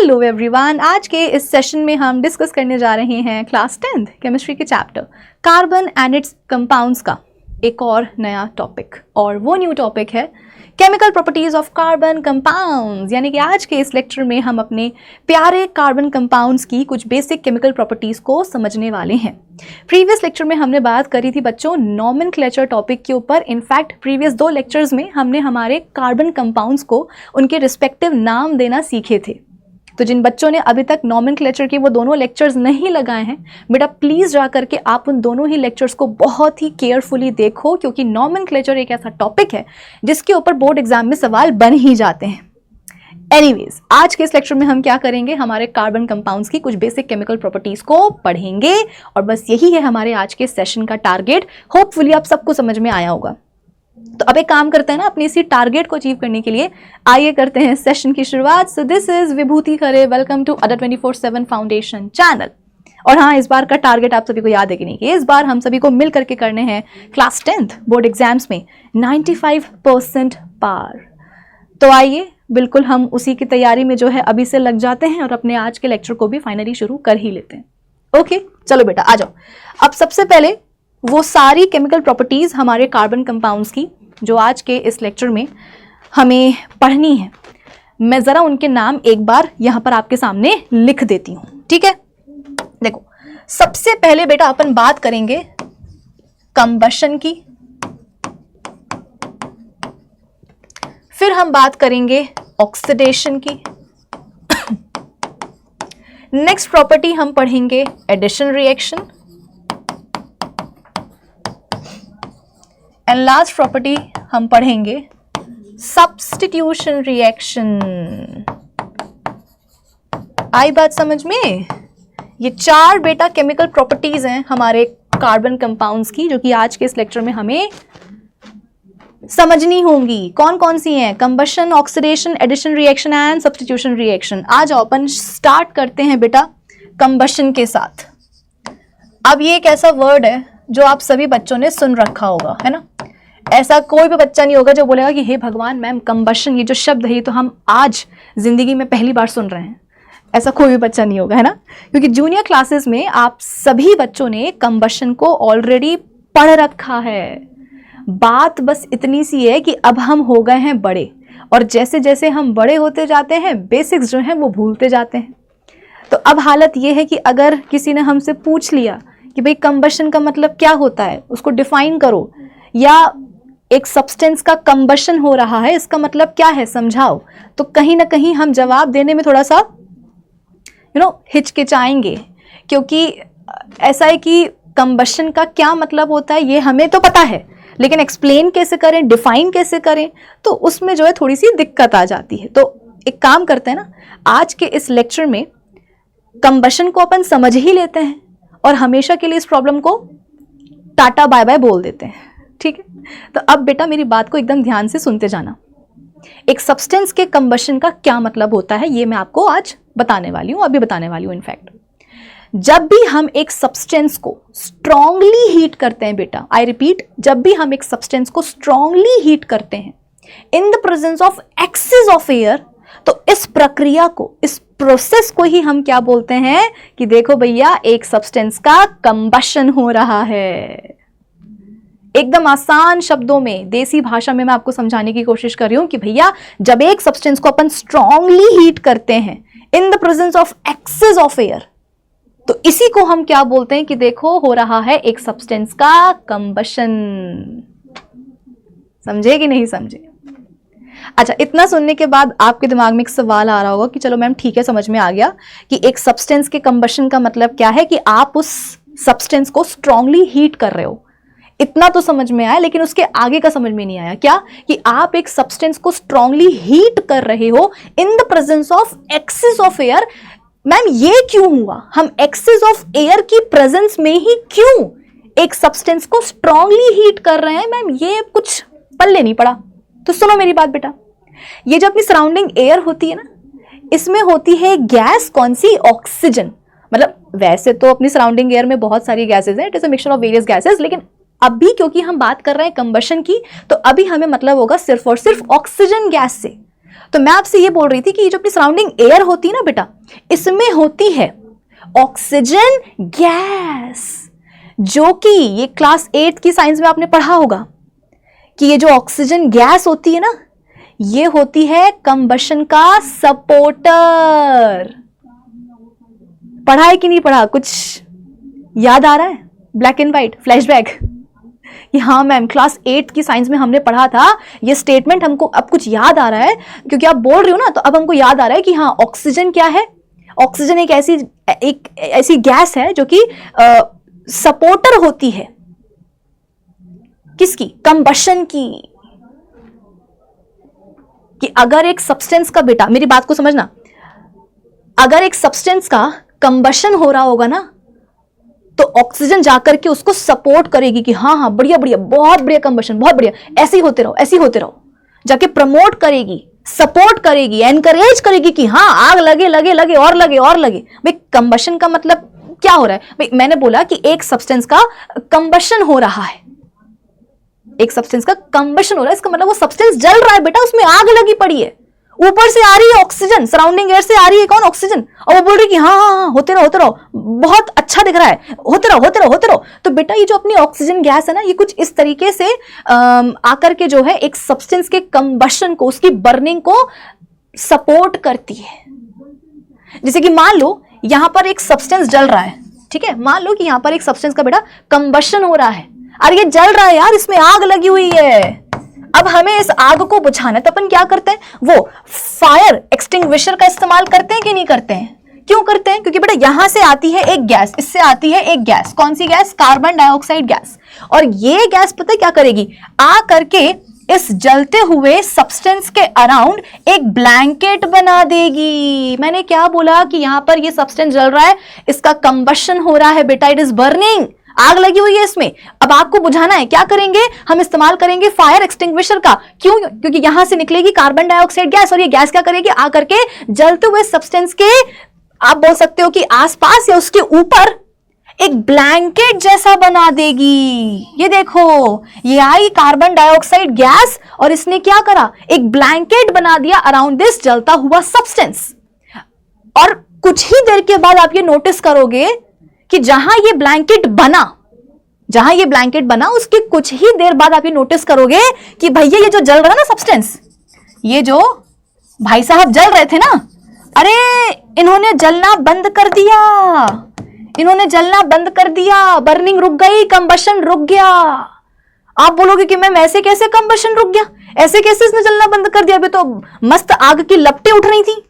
Hello everyone, आज के इस सेशन में हम डिस्कस करने जा रहे हैं क्लास 10th केमिस्ट्री के chapter carbon and it's compounds का एक और नया टॉपिक, और वो न्यू टॉपिक है chemical properties of carbon compounds. यानी कि आज के इस लेक्चर में हम अपने प्यारे कार्बन कंपाउंड्स की कुछ बेसिक केमिकल प्रॉपर्टीज को समझने वाले हैं। प्रीवियस लेक्चर में हमने बात करी थी बच्चों नॉमेनक्लेचर टॉपिक के ऊपर। इनफैक्ट प्रीवियस 2 लेक्चर्स में हमने हमारे कार्बन कंपाउंड्स को उनके रिस्पेक्टिव नाम देना सीखे थे। तो जिन बच्चों ने अभी तक नॉमेनक्लेचर के वो दोनों लेक्चर्स नहीं लगाए हैं, बेटा प्लीज़ जा करके आप उन दोनों ही लेक्चर्स को बहुत ही केयरफुली देखो, क्योंकि नॉमेनक्लेचर एक ऐसा टॉपिक है जिसके ऊपर बोर्ड एग्जाम में सवाल बन ही जाते हैं। एनीवेज, आज के इस लेक्चर में हम क्या करेंगे, हमारे कार्बन कंपाउंड्स की कुछ बेसिक केमिकल प्रॉपर्टीज को पढ़ेंगे, और बस यही है हमारे आज के सेशन का टारगेट। होपफुली आप सबको समझ में आया होगा। तो अब एक काम करते हैं ना, अपने इसी टारगेट को अचीव करने के लिए आइए करते हैं सेशन की शुरुआत। So this is Vibhuti Khare, welcome to Adda 24/7 foundation channel. और हाँ, इस बार का टारगेट आप सभी को याद है कि नहीं, कि इस बार हम सभी को मिल करके करने हैं क्लास 10th बोर्ड एग्जाम्स में 95% पार। तो आइए बिल्कुल हम उसी की तैयारी में जो है अभी से लग जाते हैं और अपने आज के लेक्चर को भी फाइनली शुरू कर ही लेते हैं। ओके, चलो बेटा आ जाओ। अब सबसे पहले वो सारी केमिकल प्रॉपर्टीज हमारे कार्बन कंपाउंड्स की जो आज के इस लेक्चर में हमें पढ़नी है, मैं ज़रा उनके नाम एक बार यहाँ पर आपके सामने लिख देती हूँ। ठीक है, देखो सबसे पहले बेटा अपन बात करेंगे कंबशन की, फिर हम बात करेंगे ऑक्सीडेशन की, नेक्स्ट प्रॉपर्टी हम पढ़ेंगे addition reaction, and last property हम पढ़ेंगे सब्स्टिट्यूशन रिएक्शन। आई बात समझ में? ये 4 बेटा केमिकल प्रॉपर्टीज हैं हमारे कार्बन कंपाउंड्स की, जो कि आज के इस लेक्चर में हमें समझनी होंगी। कौन कौन सी हैं? Combustion, oxidation, addition reaction and substitution reaction. आज अपन स्टार्ट करते हैं बेटा कंबशन के साथ। अब ये एक ऐसा वर्ड है जो आप सभी बच्चों ने सुन रखा होगा, है ना? ऐसा कोई भी बच्चा नहीं होगा जो बोलेगा कि हे भगवान मैम, कंबशन ये जो शब्द है ये तो हम आज जिंदगी में पहली बार सुन रहे हैं। ऐसा कोई भी बच्चा नहीं होगा, है ना? क्योंकि जूनियर क्लासेस में आप सभी बच्चों ने कंबशन को ऑलरेडी पढ़ रखा है। बात बस इतनी सी है कि अब हम हो गए हैं बड़े, और जैसे जैसे हम बड़े होते जाते हैं बेसिक्स जो हैं वो भूलते जाते हैं। तो अब हालत ये है कि अगर किसी ने हमसे पूछ लिया कि भाई कंबशन का मतलब क्या होता है, उसको डिफाइन करो, या एक सब्सटेंस का कंबशन हो रहा है इसका मतलब क्या है समझाओ, तो कहीं ना कहीं हम जवाब देने में थोड़ा सा हिचकिचाएंगे, क्योंकि ऐसा है कि कंबशन का क्या मतलब होता है ये हमें तो पता है, लेकिन एक्सप्लेन कैसे करें, डिफाइन कैसे करें, तो उसमें जो है थोड़ी सी दिक्कत आ जाती है। तो एक काम करते हैं ना, आज के इस लेक्चर में कंबशन को अपन समझ ही लेते हैं और हमेशा के लिए इस प्रॉब्लम को टाटा बाय बाय बोल देते हैं। ठीक है, तो अब बेटा मेरी बात को एकदम ध्यान से सुनते जाना। एक सब्सटेंस के कंबशन का क्या मतलब होता है ये मैं आपको आज बताने वाली हूं, अभी बताने वाली हूं। इनफैक्ट जब भी हम एक सब्सटेंस को स्ट्रांगली हीट करते हैं बेटा, आई रिपीट, जब भी हम एक सब्सटेंस को स्ट्रांगली हीट करते हैं in the presence of excess of air, तो इस प्रक्रिया को, इस प्रोसेस को ही हम क्या बोलते हैं कि देखो भैया एक सब्सटेंस का कंबशन हो रहा है। एकदम आसान शब्दों में, देसी भाषा में मैं आपको समझाने की कोशिश कर रही हूं कि भैया जब एक सब्सटेंस को अपन स्ट्रांगली हीट करते हैं in the presence of excess of air, तो इसी को हम क्या बोलते हैं कि देखो हो रहा है एक सब्सटेंस का कंबशन। समझे कि नहीं समझे? अच्छा, इतना सुनने के बाद आपके दिमाग में एक सवाल आ रहा होगा कि चलो मैम ठीक है, समझ में आ गया कि एक सब्सटेंस के कंबशन का मतलब क्या है, कि आप उस सब्सटेंस को स्ट्रांगली हीट कर रहे हो। इतना तो समझ में आया, लेकिन उसके आगे का समझ में नहीं आया। क्या? कि आप एक सब्सटेंस को स्ट्रांगली हीट कर रहे हो in the presence of excess of air. Ma'am ये क्यों हुआ? हम एक्सेस ऑफ एयर की प्रेजेंस में ही क्यों एक सब्सटेंस को स्ट्रांगली हीट कर रहे हैं? मैम ये कुछ पल्ले नहीं पड़ा। तो सुनो मेरी बात बेटा, ये जो अपनी सराउंडिंग एयर होती है ना, इसमें होती है गैस, कौन सी? ऑक्सीजन। मतलब वैसे तो अपनी सराउंडिंग एयर में बहुत सारी गैसेज हैं, it is a mixture of various gases, लेकिन अभी क्योंकि हम बात कर रहे हैं कंबशन की, तो अभी हमें मतलब होगा सिर्फ और सिर्फ ऑक्सीजन गैस से। तो मैं आपसे ये बोल रही थी कि ये जो अपनी सराउंडिंग एयर होती है ना बेटा, इसमें होती है ऑक्सीजन गैस, जो कि ये क्लास 8 की साइंस में आपने पढ़ा होगा कि ये जो ऑक्सीजन गैस होती है ना, ये होती है कंबशन का सपोर्टर। पढ़ा है कि नहीं पढ़ा? कुछ याद आ रहा है? Black and white flashback? हाँ मैम, क्लास 8 की साइंस में हमने पढ़ा था ये स्टेटमेंट, हमको अब कुछ याद आ रहा है क्योंकि आप बोल रहे हो ना, तो अब हमको याद आ रहा है कि हाँ, ऑक्सीजन क्या है? ऑक्सीजन एक ऐसी गैस है जो कि सपोर्टर होती है किसकी? कंबशन की। कि अगर एक सब्सटेंस का, बेटा मेरी बात को समझना, अगर एक सब्सटेंस का कंबशन हो रहा होगा ना, तो ऑक्सीजन जाकर के उसको सपोर्ट करेगी कि हाँ हाँ बढ़िया बढ़िया, बहुत बढ़िया कंबशन, बहुत बढ़िया, ऐसे ही होते रहो, ऐसे ही होते रहो, जाके प्रमोट करेगी, सपोर्ट करेगी, एनकरेज करेगी कि हाँ आग लगे लगे लगे और लगे और लगे। भाई कंबशन का मतलब क्या हो रहा है? भाई मैंने बोला कि एक सब्सटेंस का कंबशन हो रहा है, एक सब्सटेंस का कंबशन हो रहा है, इसका मतलब वो सब्सटेंस जल रहा है बेटा, उसमें आग लगी पड़ी है, ऊपर से आ रही है ऑक्सीजन, सराउंडिंग एयर से आ रही है कौन? ऑक्सीजन, और वो बोल रही है कि हाँ हाँ हाँ होते रहो, बहुत अच्छा दिख रहा है, होते रहो। तो बेटा ये जो अपनी ऑक्सीजन गैस है ना, ये कुछ इस तरीके से आकर के जो है एक सब्सटेंस के कंबशन को, उसकी बर्निंग को सपोर्ट करती है। जैसे कि मान लो यहां पर एक सब्सटेंस जल रहा है, ठीक है, मान लो कि यहां पर एक सब्सटेंस का बेटा कंबशन हो रहा है, अरे ये जल रहा है यार, इसमें आग लगी हुई है, अब हमें इस आग को बुझाना है, तो अपन क्या करते हैं? वो फायर एक्सटिंग्विशर का इस्तेमाल करते हैं कि नहीं करते हैं? क्यों करते हैं? क्योंकि बेटा यहां से आती है एक गैस, इससे आती है एक गैस, कौन सी गैस? Carbon dioxide gas. और ये गैस पता है क्या करेगी? आ करके इस जलते हुए सब्सटेंस के अराउंड एक ब्लैंकेट बना देगी। मैंने क्या बोला कि यहां पर ये सब्सटेंस जल रहा है, इसका कंबशन हो रहा है बेटा, इट इज बर्निंग, आग लगी हुई है इसमें। अब आग को बुझाना है, क्या करेंगे? हम इस्तेमाल करेंगे फायर एक्सटिंग्विशर का। क्यों? क्योंकि यहां से निकलेगी कार्बन डाइऑक्साइड गैस, और ये गैस क्या करेगी? आ करके जलते हुए सब्सटेंस के, आप बोल सकते हो कि आसपास या उसके ऊपर एक ब्लैंकेट जैसा बना देगी। ये देखो, ये आई कार्बन डाइऑक्साइड गैस और इसने क्या करा? एक ब्लैंकेट बना दिया अराउंड दिस जलता हुआ सब्सटेंस। और कुछ ही देर के बाद आप ये नोटिस करोगे कि जहां ये ब्लैंकेट बना, उसके कुछ ही देर बाद आप ये नोटिस करोगे कि भैया ये जो जल रहा है ना सब्सटेंस, ये जो भाई साहब जल रहे थे ना, अरे इन्होंने जलना बंद कर दिया, बर्निंग रुक गई, कंबशन रुक गया। आप बोलोगे कि मैम ऐसे कैसे कंबशन रुक गया, ऐसे कैसे इसने जलना बंद कर दिया? अभी तो मस्त आग की लपटें उठ रही थी,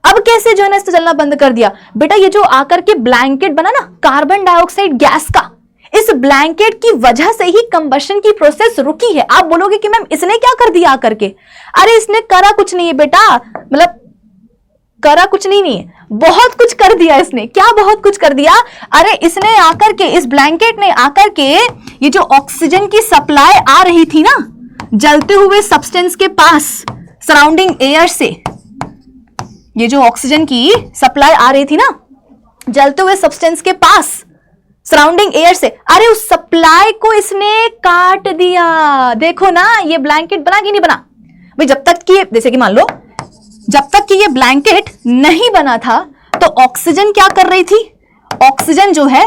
अब कैसे जो है ना इसने जलना बंद कर दिया? बेटा ये जो आकर के ब्लैंकेट बना ना कार्बन डाइऑक्साइड गैस का, इस ब्लैंकेट की वजह से ही कंबशन की प्रोसेस रुकी है। आप बोलोगे कि मैम इसने क्या कर दिया आकर के? अरे इसने करा कुछ नहीं है बेटा, मतलब करा कुछ नहीं है, बहुत कुछ कर दिया इसने। क्या बहुत कुछ कर दिया? अरे इसने आकर के, इस ब्लैंकेट ने आकर के, ये जो ऑक्सीजन की सप्लाई आ रही थी ना जलते हुए सब्सटेंस के पास सराउंडिंग एयर से, ये जो ऑक्सीजन की सप्लाई आ रही थी ना जलते हुए सब्सटेंस के पास सराउंडिंग एयर से, अरे उस सप्लाई को इसने काट दिया। देखो ना ये ब्लैंकेट बना कि नहीं बना? भाई जब तक कि, जैसे कि मान लो जब तक कि ये ब्लैंकेट नहीं बना था तो ऑक्सीजन क्या कर रही थी? ऑक्सीजन जो है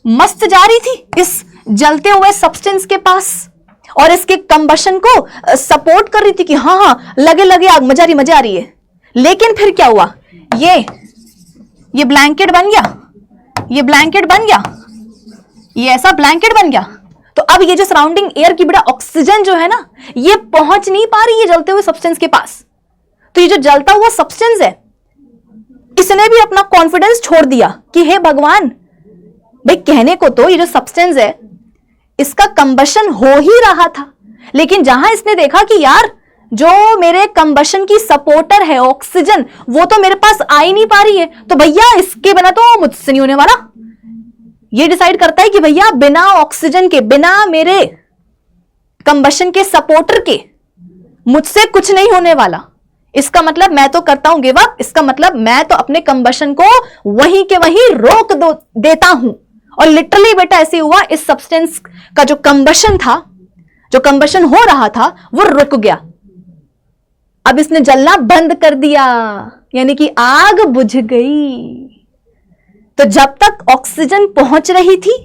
मस्त जा रही थी इस जलते हुए सब्सटेंस के पास और इसके कंबशन को सपोर्ट कर रही थी कि हाँ हाँ लगे लगे आग, मजा आ रही है। लेकिन फिर क्या हुआ? ये ब्लैंकेट बन गया, ये ऐसा ब्लैंकेट बन गया। तो अब ये जो सराउंडिंग एयर की बेटा ऑक्सीजन जो है ना, ये पहुंच नहीं पा रही है जलते हुए सब्सटेंस के पास। तो ये जो जलता हुआ सब्सटेंस है, इसने भी अपना कॉन्फिडेंस छोड़ दिया कि हे भगवान, भाई कहने को तो ये जो सब्सटेंस है इसका कंबशन हो ही रहा था, लेकिन जहां इसने देखा कि यार जो मेरे कंबशन की सपोर्टर है ऑक्सीजन, वो तो मेरे पास आ ही नहीं पा रही है, तो भैया इसके बिना तो मुझसे नहीं होने वाला। ये डिसाइड करता है कि भैया बिना ऑक्सीजन के, बिना मेरे कंबशन के सपोर्टर के मुझसे कुछ नहीं होने वाला। इसका मतलब मैं तो करता हूं गिव अप, इसका मतलब मैं तो अपने कंबशन को वहीं के वहीं रोक देता हूं। और लिटरली बेटा ऐसे हुआ, इस सब्सटेंस का जो कंबशन था, जो कंबशन हो रहा था, वो रुक गया। अब इसने जलना बंद कर दिया, यानी कि आग बुझ गई। तो जब तक ऑक्सीजन पहुंच रही थी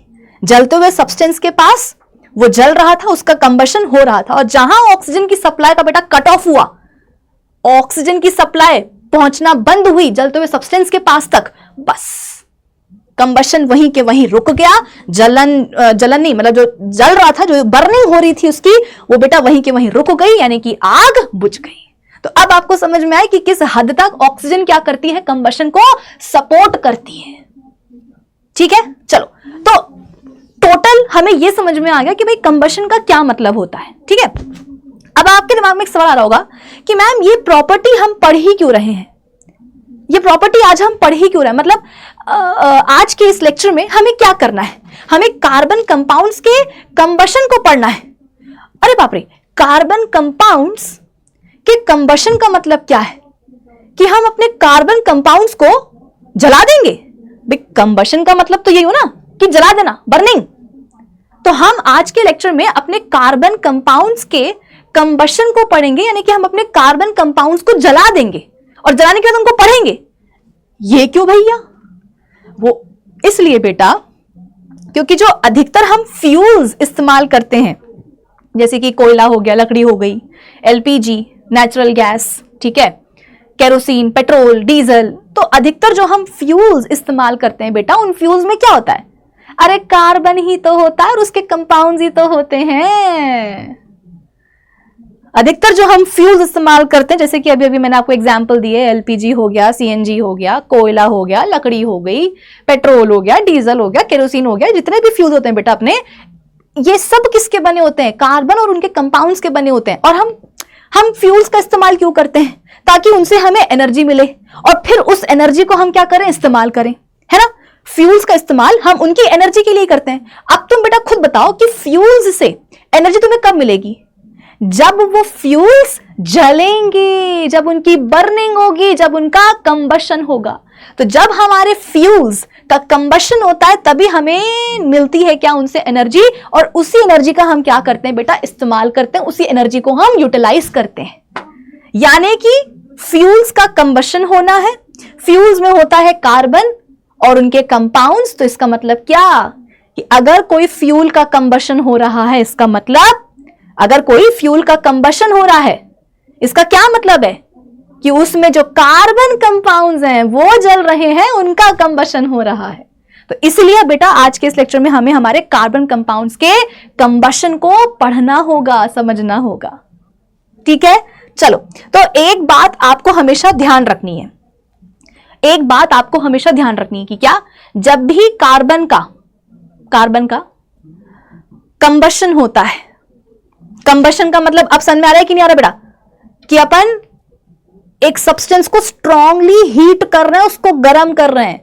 जलते हुए सब्सटेंस के पास, वो जल रहा था, उसका कंबशन हो रहा था। और जहां ऑक्सीजन की सप्लाई का बेटा कट ऑफ हुआ, ऑक्सीजन की सप्लाई पहुंचना बंद हुई जलते हुए सब्सटेंस के पास तक, बस कंबशन वहीं के वहीं रुक गया। जलन नहीं, मतलब जो जल रहा था, जो बर्निंग हो रही थी उसकी, वो बेटा वहीं के वहीं रुक गई, यानी कि आग बुझ गई। तो अब आपको समझ में आए कि किस हद तक ऑक्सीजन क्या करती है, कंबशन को सपोर्ट करती है। ठीक है, चलो, तो टोटल हमें यह समझ में आ गया कि भाई कंबशन का क्या मतलब होता है। ठीक है, अब आपके दिमाग में एक सवाल आ रहा होगा कि मैम ये प्रॉपर्टी हम पढ़ ही क्यों रहे हैं, ये प्रॉपर्टी आज हम पढ़ ही क्यों रहे हैं, मतलब आज के इस लेक्चर में हमें क्या करना है, हमें कार्बन कंपाउंड्स के कंबशन को पढ़ना है। अरे बाप रे, कार्बन कंपाउंड्स के कंबशन का मतलब क्या है कि हम अपने कार्बन कंपाउंड्स को जला देंगे। कंबशन का मतलब तो यही हो ना कि जला देना, बर्निंग। तो हम आज के लेक्चर में अपने कार्बन कंपाउंड्स के कंबशन को पढ़ेंगे, यानी कि हम अपने कार्बन कंपाउंड्स को जला देंगे और जलाने के बाद उनको पढ़ेंगे। ये क्यों भैया? वो इसलिए बेटा क्योंकि जो अधिकतर हम फ्यूल्स इस्तेमाल करते हैं, जैसे कि कोयला हो गया, लकड़ी हो गई, एलपीजी, नेचुरल गैस, ठीक है, केरोसिन, पेट्रोल, डीजल, तो अधिकतर जो हम फ्यूल्स इस्तेमाल करते हैं बेटा, उन फ्यूल्स में क्या होता है? अरे कार्बन ही तो होता है और उसके कंपाउंड्स ही तो होते हैं। अधिकतर जो हम फ्यूल्स इस्तेमाल करते हैं, जैसे कि अभी मैंने आपको एग्जांपल दिए, एलपीजी हो गया, सीएनजी हो गया, कोयला हो गया, लकड़ी हो गई, पेट्रोल हो गया, डीजल हो गया, केरोसिन हो गया, जितने भी फ्यूल्स होते हैं बेटा अपने, ये सब किसके बने होते हैं? कार्बन और उनके कंपाउंड्स के बने होते हैं। और हम फ्यूल्स का इस्तेमाल क्यों करते हैं? ताकि उनसे हमें एनर्जी मिले और फिर उस एनर्जी को हम क्या करें? इस्तेमाल करें, है ना। फ्यूल्स का इस्तेमाल हम उनकी एनर्जी के लिए करते हैं। अब तुम बेटा खुद बताओ कि फ्यूल्स से एनर्जी तुम्हें कब मिलेगी? जब वो फ्यूल्स जलेंगे, जब उनकी बर्निंग होगी, जब उनका कंबशन होगा। तो जब हमारे फ्यूल्स का कंबशन होता है तभी हमें मिलती है क्या? उनसे एनर्जी। और उसी एनर्जी का हम क्या करते हैं बेटा? इस्तेमाल करते हैं, उसी एनर्जी को हम यूटिलाइज करते हैं। यानी कि फ्यूल्स का कंबशन होना है, फ्यूल्स में होता है कार्बन और उनके कंपाउंड्स। तो इसका मतलब क्या कि अगर कोई फ्यूल का कंबशन हो रहा है, इसका मतलब अगर कोई फ्यूल का कंबशन हो रहा है, इसका क्या मतलब है कि उसमें जो कार्बन कंपाउंड्स हैं वो जल रहे हैं, उनका कंबशन हो रहा है। तो इसलिए बेटा आज के इस लेक्चर में हमें हमारे कार्बन कंपाउंड्स के कंबशन को पढ़ना होगा, समझना होगा। ठीक है, चलो, तो एक बात आपको हमेशा ध्यान रखनी है, एक बात आपको हमेशा ध्यान रखनी है कि क्या? जब भी कार्बन का कंबशन होता है, कंबशन का मतलब अब समझ में आ रहा है कि नहीं आ रहा बेटा? कि अपन एक सब्सटेंस को स्ट्रांगली हीट कर रहे हैं, उसको गर्म कर रहे हैं,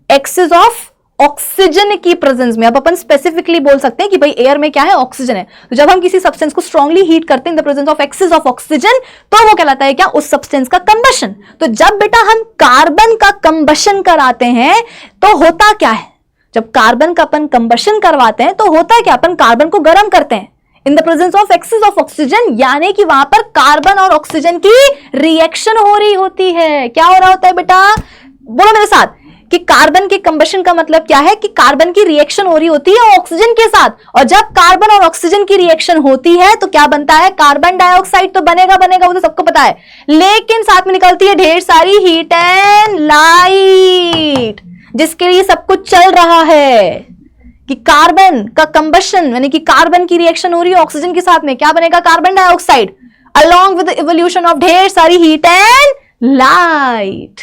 एक्सेस ऑफ ऑक्सीजन की प्रेजेंस में। अब अपन स्पेसिफिकली बोल सकते हैं कि भाई एयर में क्या है? ऑक्सीजन है। तो जब हम किसी सब्सटेंस को स्ट्रांगली हीट करते हैं in the presence of excess of oxygen, तो वो कहलाता है क्या? उस सब्सटेंस का कंबशन। तो जब बेटा हम कार्बन का कंबशन कराते हैं तो होता क्या है? जब कार्बन का अपन कंबशन करवाते हैं तो होता है क्या? अपन कार्बन को गर्म करते हैं in the presence of excess of oxygen, यानी कि वहां पर कार्बन और ऑक्सीजन की रिएक्शन हो रही होती है। क्या हो रहा होता है बेटा? बोलो मेरे साथ कि कार्बन के कंबशन का मतलब क्या है? कि कार्बन की रिएक्शन हो रही होती है ऑक्सीजन के साथ। और जब कार्बन और ऑक्सीजन की रिएक्शन होती है तो क्या बनता है? कार्बन डाइऑक्साइड तो बनेगा, वो तो सबको पता है, लेकिन साथ में निकलती है ढेर सारी हीट एंड लाइट, जिसके लिए सब कुछ चल रहा है। कि कार्बन का कंबशन यानी कि कार्बन की रिएक्शन हो रही है ऑक्सीजन के साथ में, क्या बनेगा? Carbon dioxide, along with the evolution of ढेर सारी हीट एंड लाइट।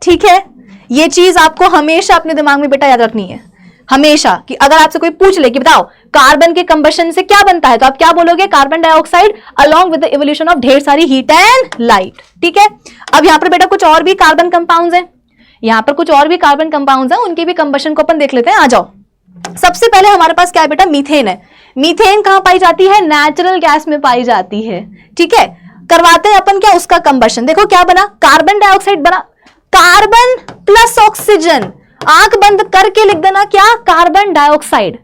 ठीक है, ये चीज आपको हमेशा अपने दिमाग में बेटा याद रखनी है, हमेशा। कि अगर आपसे कोई पूछ ले कि बताओ कार्बन के कंबशन से क्या बनता है, तो आप क्या बोलोगे? Carbon dioxide along with the evolution of ढेर सारी हीट एंड लाइट। ठीक है, अब यहां पर बेटा कुछ और भी कार्बन कंपाउंड्स हैं, यहां पर कुछ और भी कार्बन कंपाउंड्स हैं, उनके भी कंबशन को अपन देख लेते हैं। आ जाओ, सबसे पहले हमारे पास क्या है बेटा? मीथेन है। मीथेन कहां पाई जाती है? नेचुरल गैस में पाई जाती है। ठीक है, करवाते हैं अपन क्या? उसका कंबशन। देखो क्या बना? कार्बन डाइऑक्साइड बना, कार्बन प्लस ऑक्सीजन, आंख बंद करके लिख देना क्या? Carbon dioxide.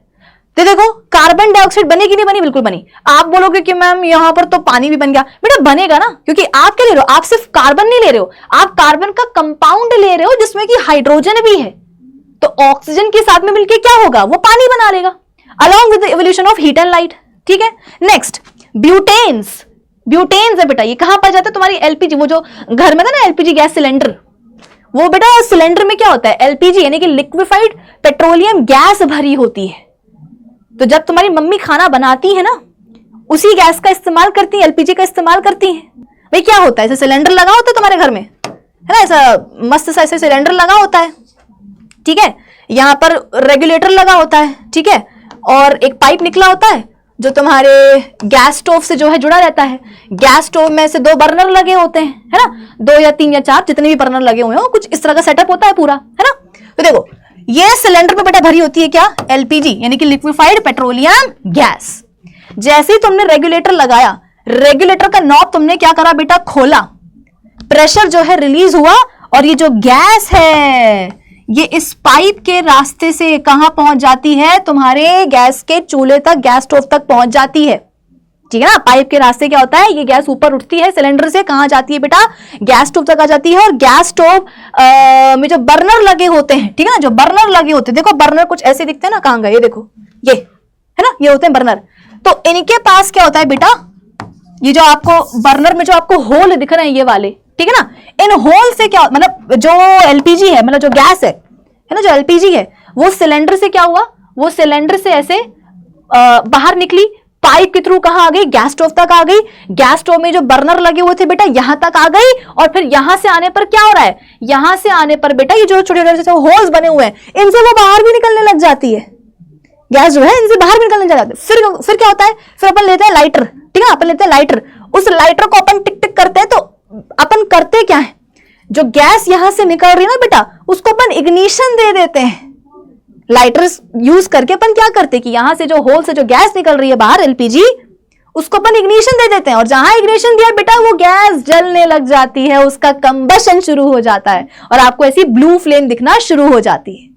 तो देखो कार्बन डाइऑक्साइड बनी कि नहीं बनी, बिल्कुल बनी। आप बोलोगे कि मैम यहां पर तो पानी भी बन गया, बेटा बनेगा ना, क्योंकि आप क्या ले रहे हो, आप सिर्फ कार्बन नहीं ले रहे हो, आप कार्बन का कंपाउंड ले रहे हो जिसमें कि हाइड्रोजन भी है, तो ऑक्सीजन के साथ में मिलकर क्या होगा, वो पानी बना लेगा, along with the evolution of heat and light. ठीक है, नेक्स्ट ब्यूटेन्स। ब्यूटेन्स है बेटा, ये कहां पर जाता है, तुम्हारी एलपीजी, वो जो घर में था ना एलपीजी गैस सिलेंडर, वो बेटा सिलेंडर में क्या होता है, एलपीजी यानी कि लिक्विफाइड पेट्रोलियम गैस भरी होती है। तो जब तुम्हारी मम्मी खाना बनाती है ना, उसी गैस का इस्तेमाल करती है, एलपीजी का इस्तेमाल करती है। भाई क्या होता है, ऐसे सिलेंडर लगा होता है तुम्हारे घर में, है ना, ऐसा मस्त सा ऐसे सिलेंडर लगा होता है, ठीक है, यहां पर रेगुलेटर लगा होता है, ठीक है, और एक पाइप निकला होता है जो तुम्हारे गैस स्टोव से जो है जुड़ा रहता है। गैस स्टोव में से 2 बर्नर लगे होते हैं, है ना, 2 या 3 या 4 जितने भी बर्नर लगे हुए हो, कुछ इस तरह का सेटअप होता है पूरा, है ना। तो देखो ये सिलेंडर में बेटा भरी होती है क्या, एलपीजी यानी कि लिक्विफाइड पेट्रोलियम गैस। जैसे ही तुमने रेगुलेटर लगाया, रेगुलेटर का नॉब तुमने क्या करा बेटा, खोला, प्रेशर जो है रिलीज हुआ, और ये जो गैस है ये इस पाइप के रास्ते से कहां पहुंच जाती है, तुम्हारे गैस के चूल्हे तक, गैस स्टोव तक पहुंच जाती है। ठीक है ना, पाइप के रास्ते क्या होता है, ये गैस ऊपर उठती है सिलेंडर से, कहां जाती है बेटा, गैस स्टोव तक आ जाती है। और गैस स्टोव में जो बर्नर लगे होते हैं, ठीक है ना, जो बर्नर लगे होते हैं, देखो बर्नर कुछ ऐसे दिखते हैं ना, कहां गए, ये देखो, ये है ना, ये होते हैं बर्नर। तो इनके पास क्या होता है बेटा, ये जो आपको बर्नर में जो आपको होल दिख रहे हैं ये वाले, ठीक है ना, इन होल से क्या, मतलब जो एलपीजी है, मतलब जो गैस है ना, जो एलपीजी है, वो सिलेंडर से क्या हुआ, वो सिलेंडर से ऐसे बाहर निकली, पाइप के थ्रू कहां आ गई, गैस स्टोव तक आ गई। गैस स्टोव में जो बर्नर लगे हुए थे बेटा यहां तक आ गई, और फिर यहां से आने पर क्या हो रहा है, यहां से आने पर बेटा ये जो छोटे छोटे होल्स बने हुए हैं, इनसे वो बाहर भी निकलने लग जाती है, गैस जो है इनसे बाहर भी निकलने लग जाती है। फिर क्या होता है, फिर अपन लेते हैं लाइटर, ठीक है, अपन लेते हैं लाइटर, उस लाइटर को अपन टिक टिक करते हैं, तो अपन करते क्या है, जो गैस यहां से निकल रही है ना बेटा, उसको अपन इग्निशन दे देते हैं। लाइटर्स यूज करके अपन क्या करते हैं कि यहां से जो होल से जो गैस निकल रही है बाहर, एलपीजी, उसको अपन इग्निशन दे देते हैं, और जहां इग्निशन दिया बेटा वो गैस जलने लग जाती है, उसका कंबशन शुरू हो जाता है, और आपको ऐसी ब्लू फ्लेम दिखना शुरू हो जाती है।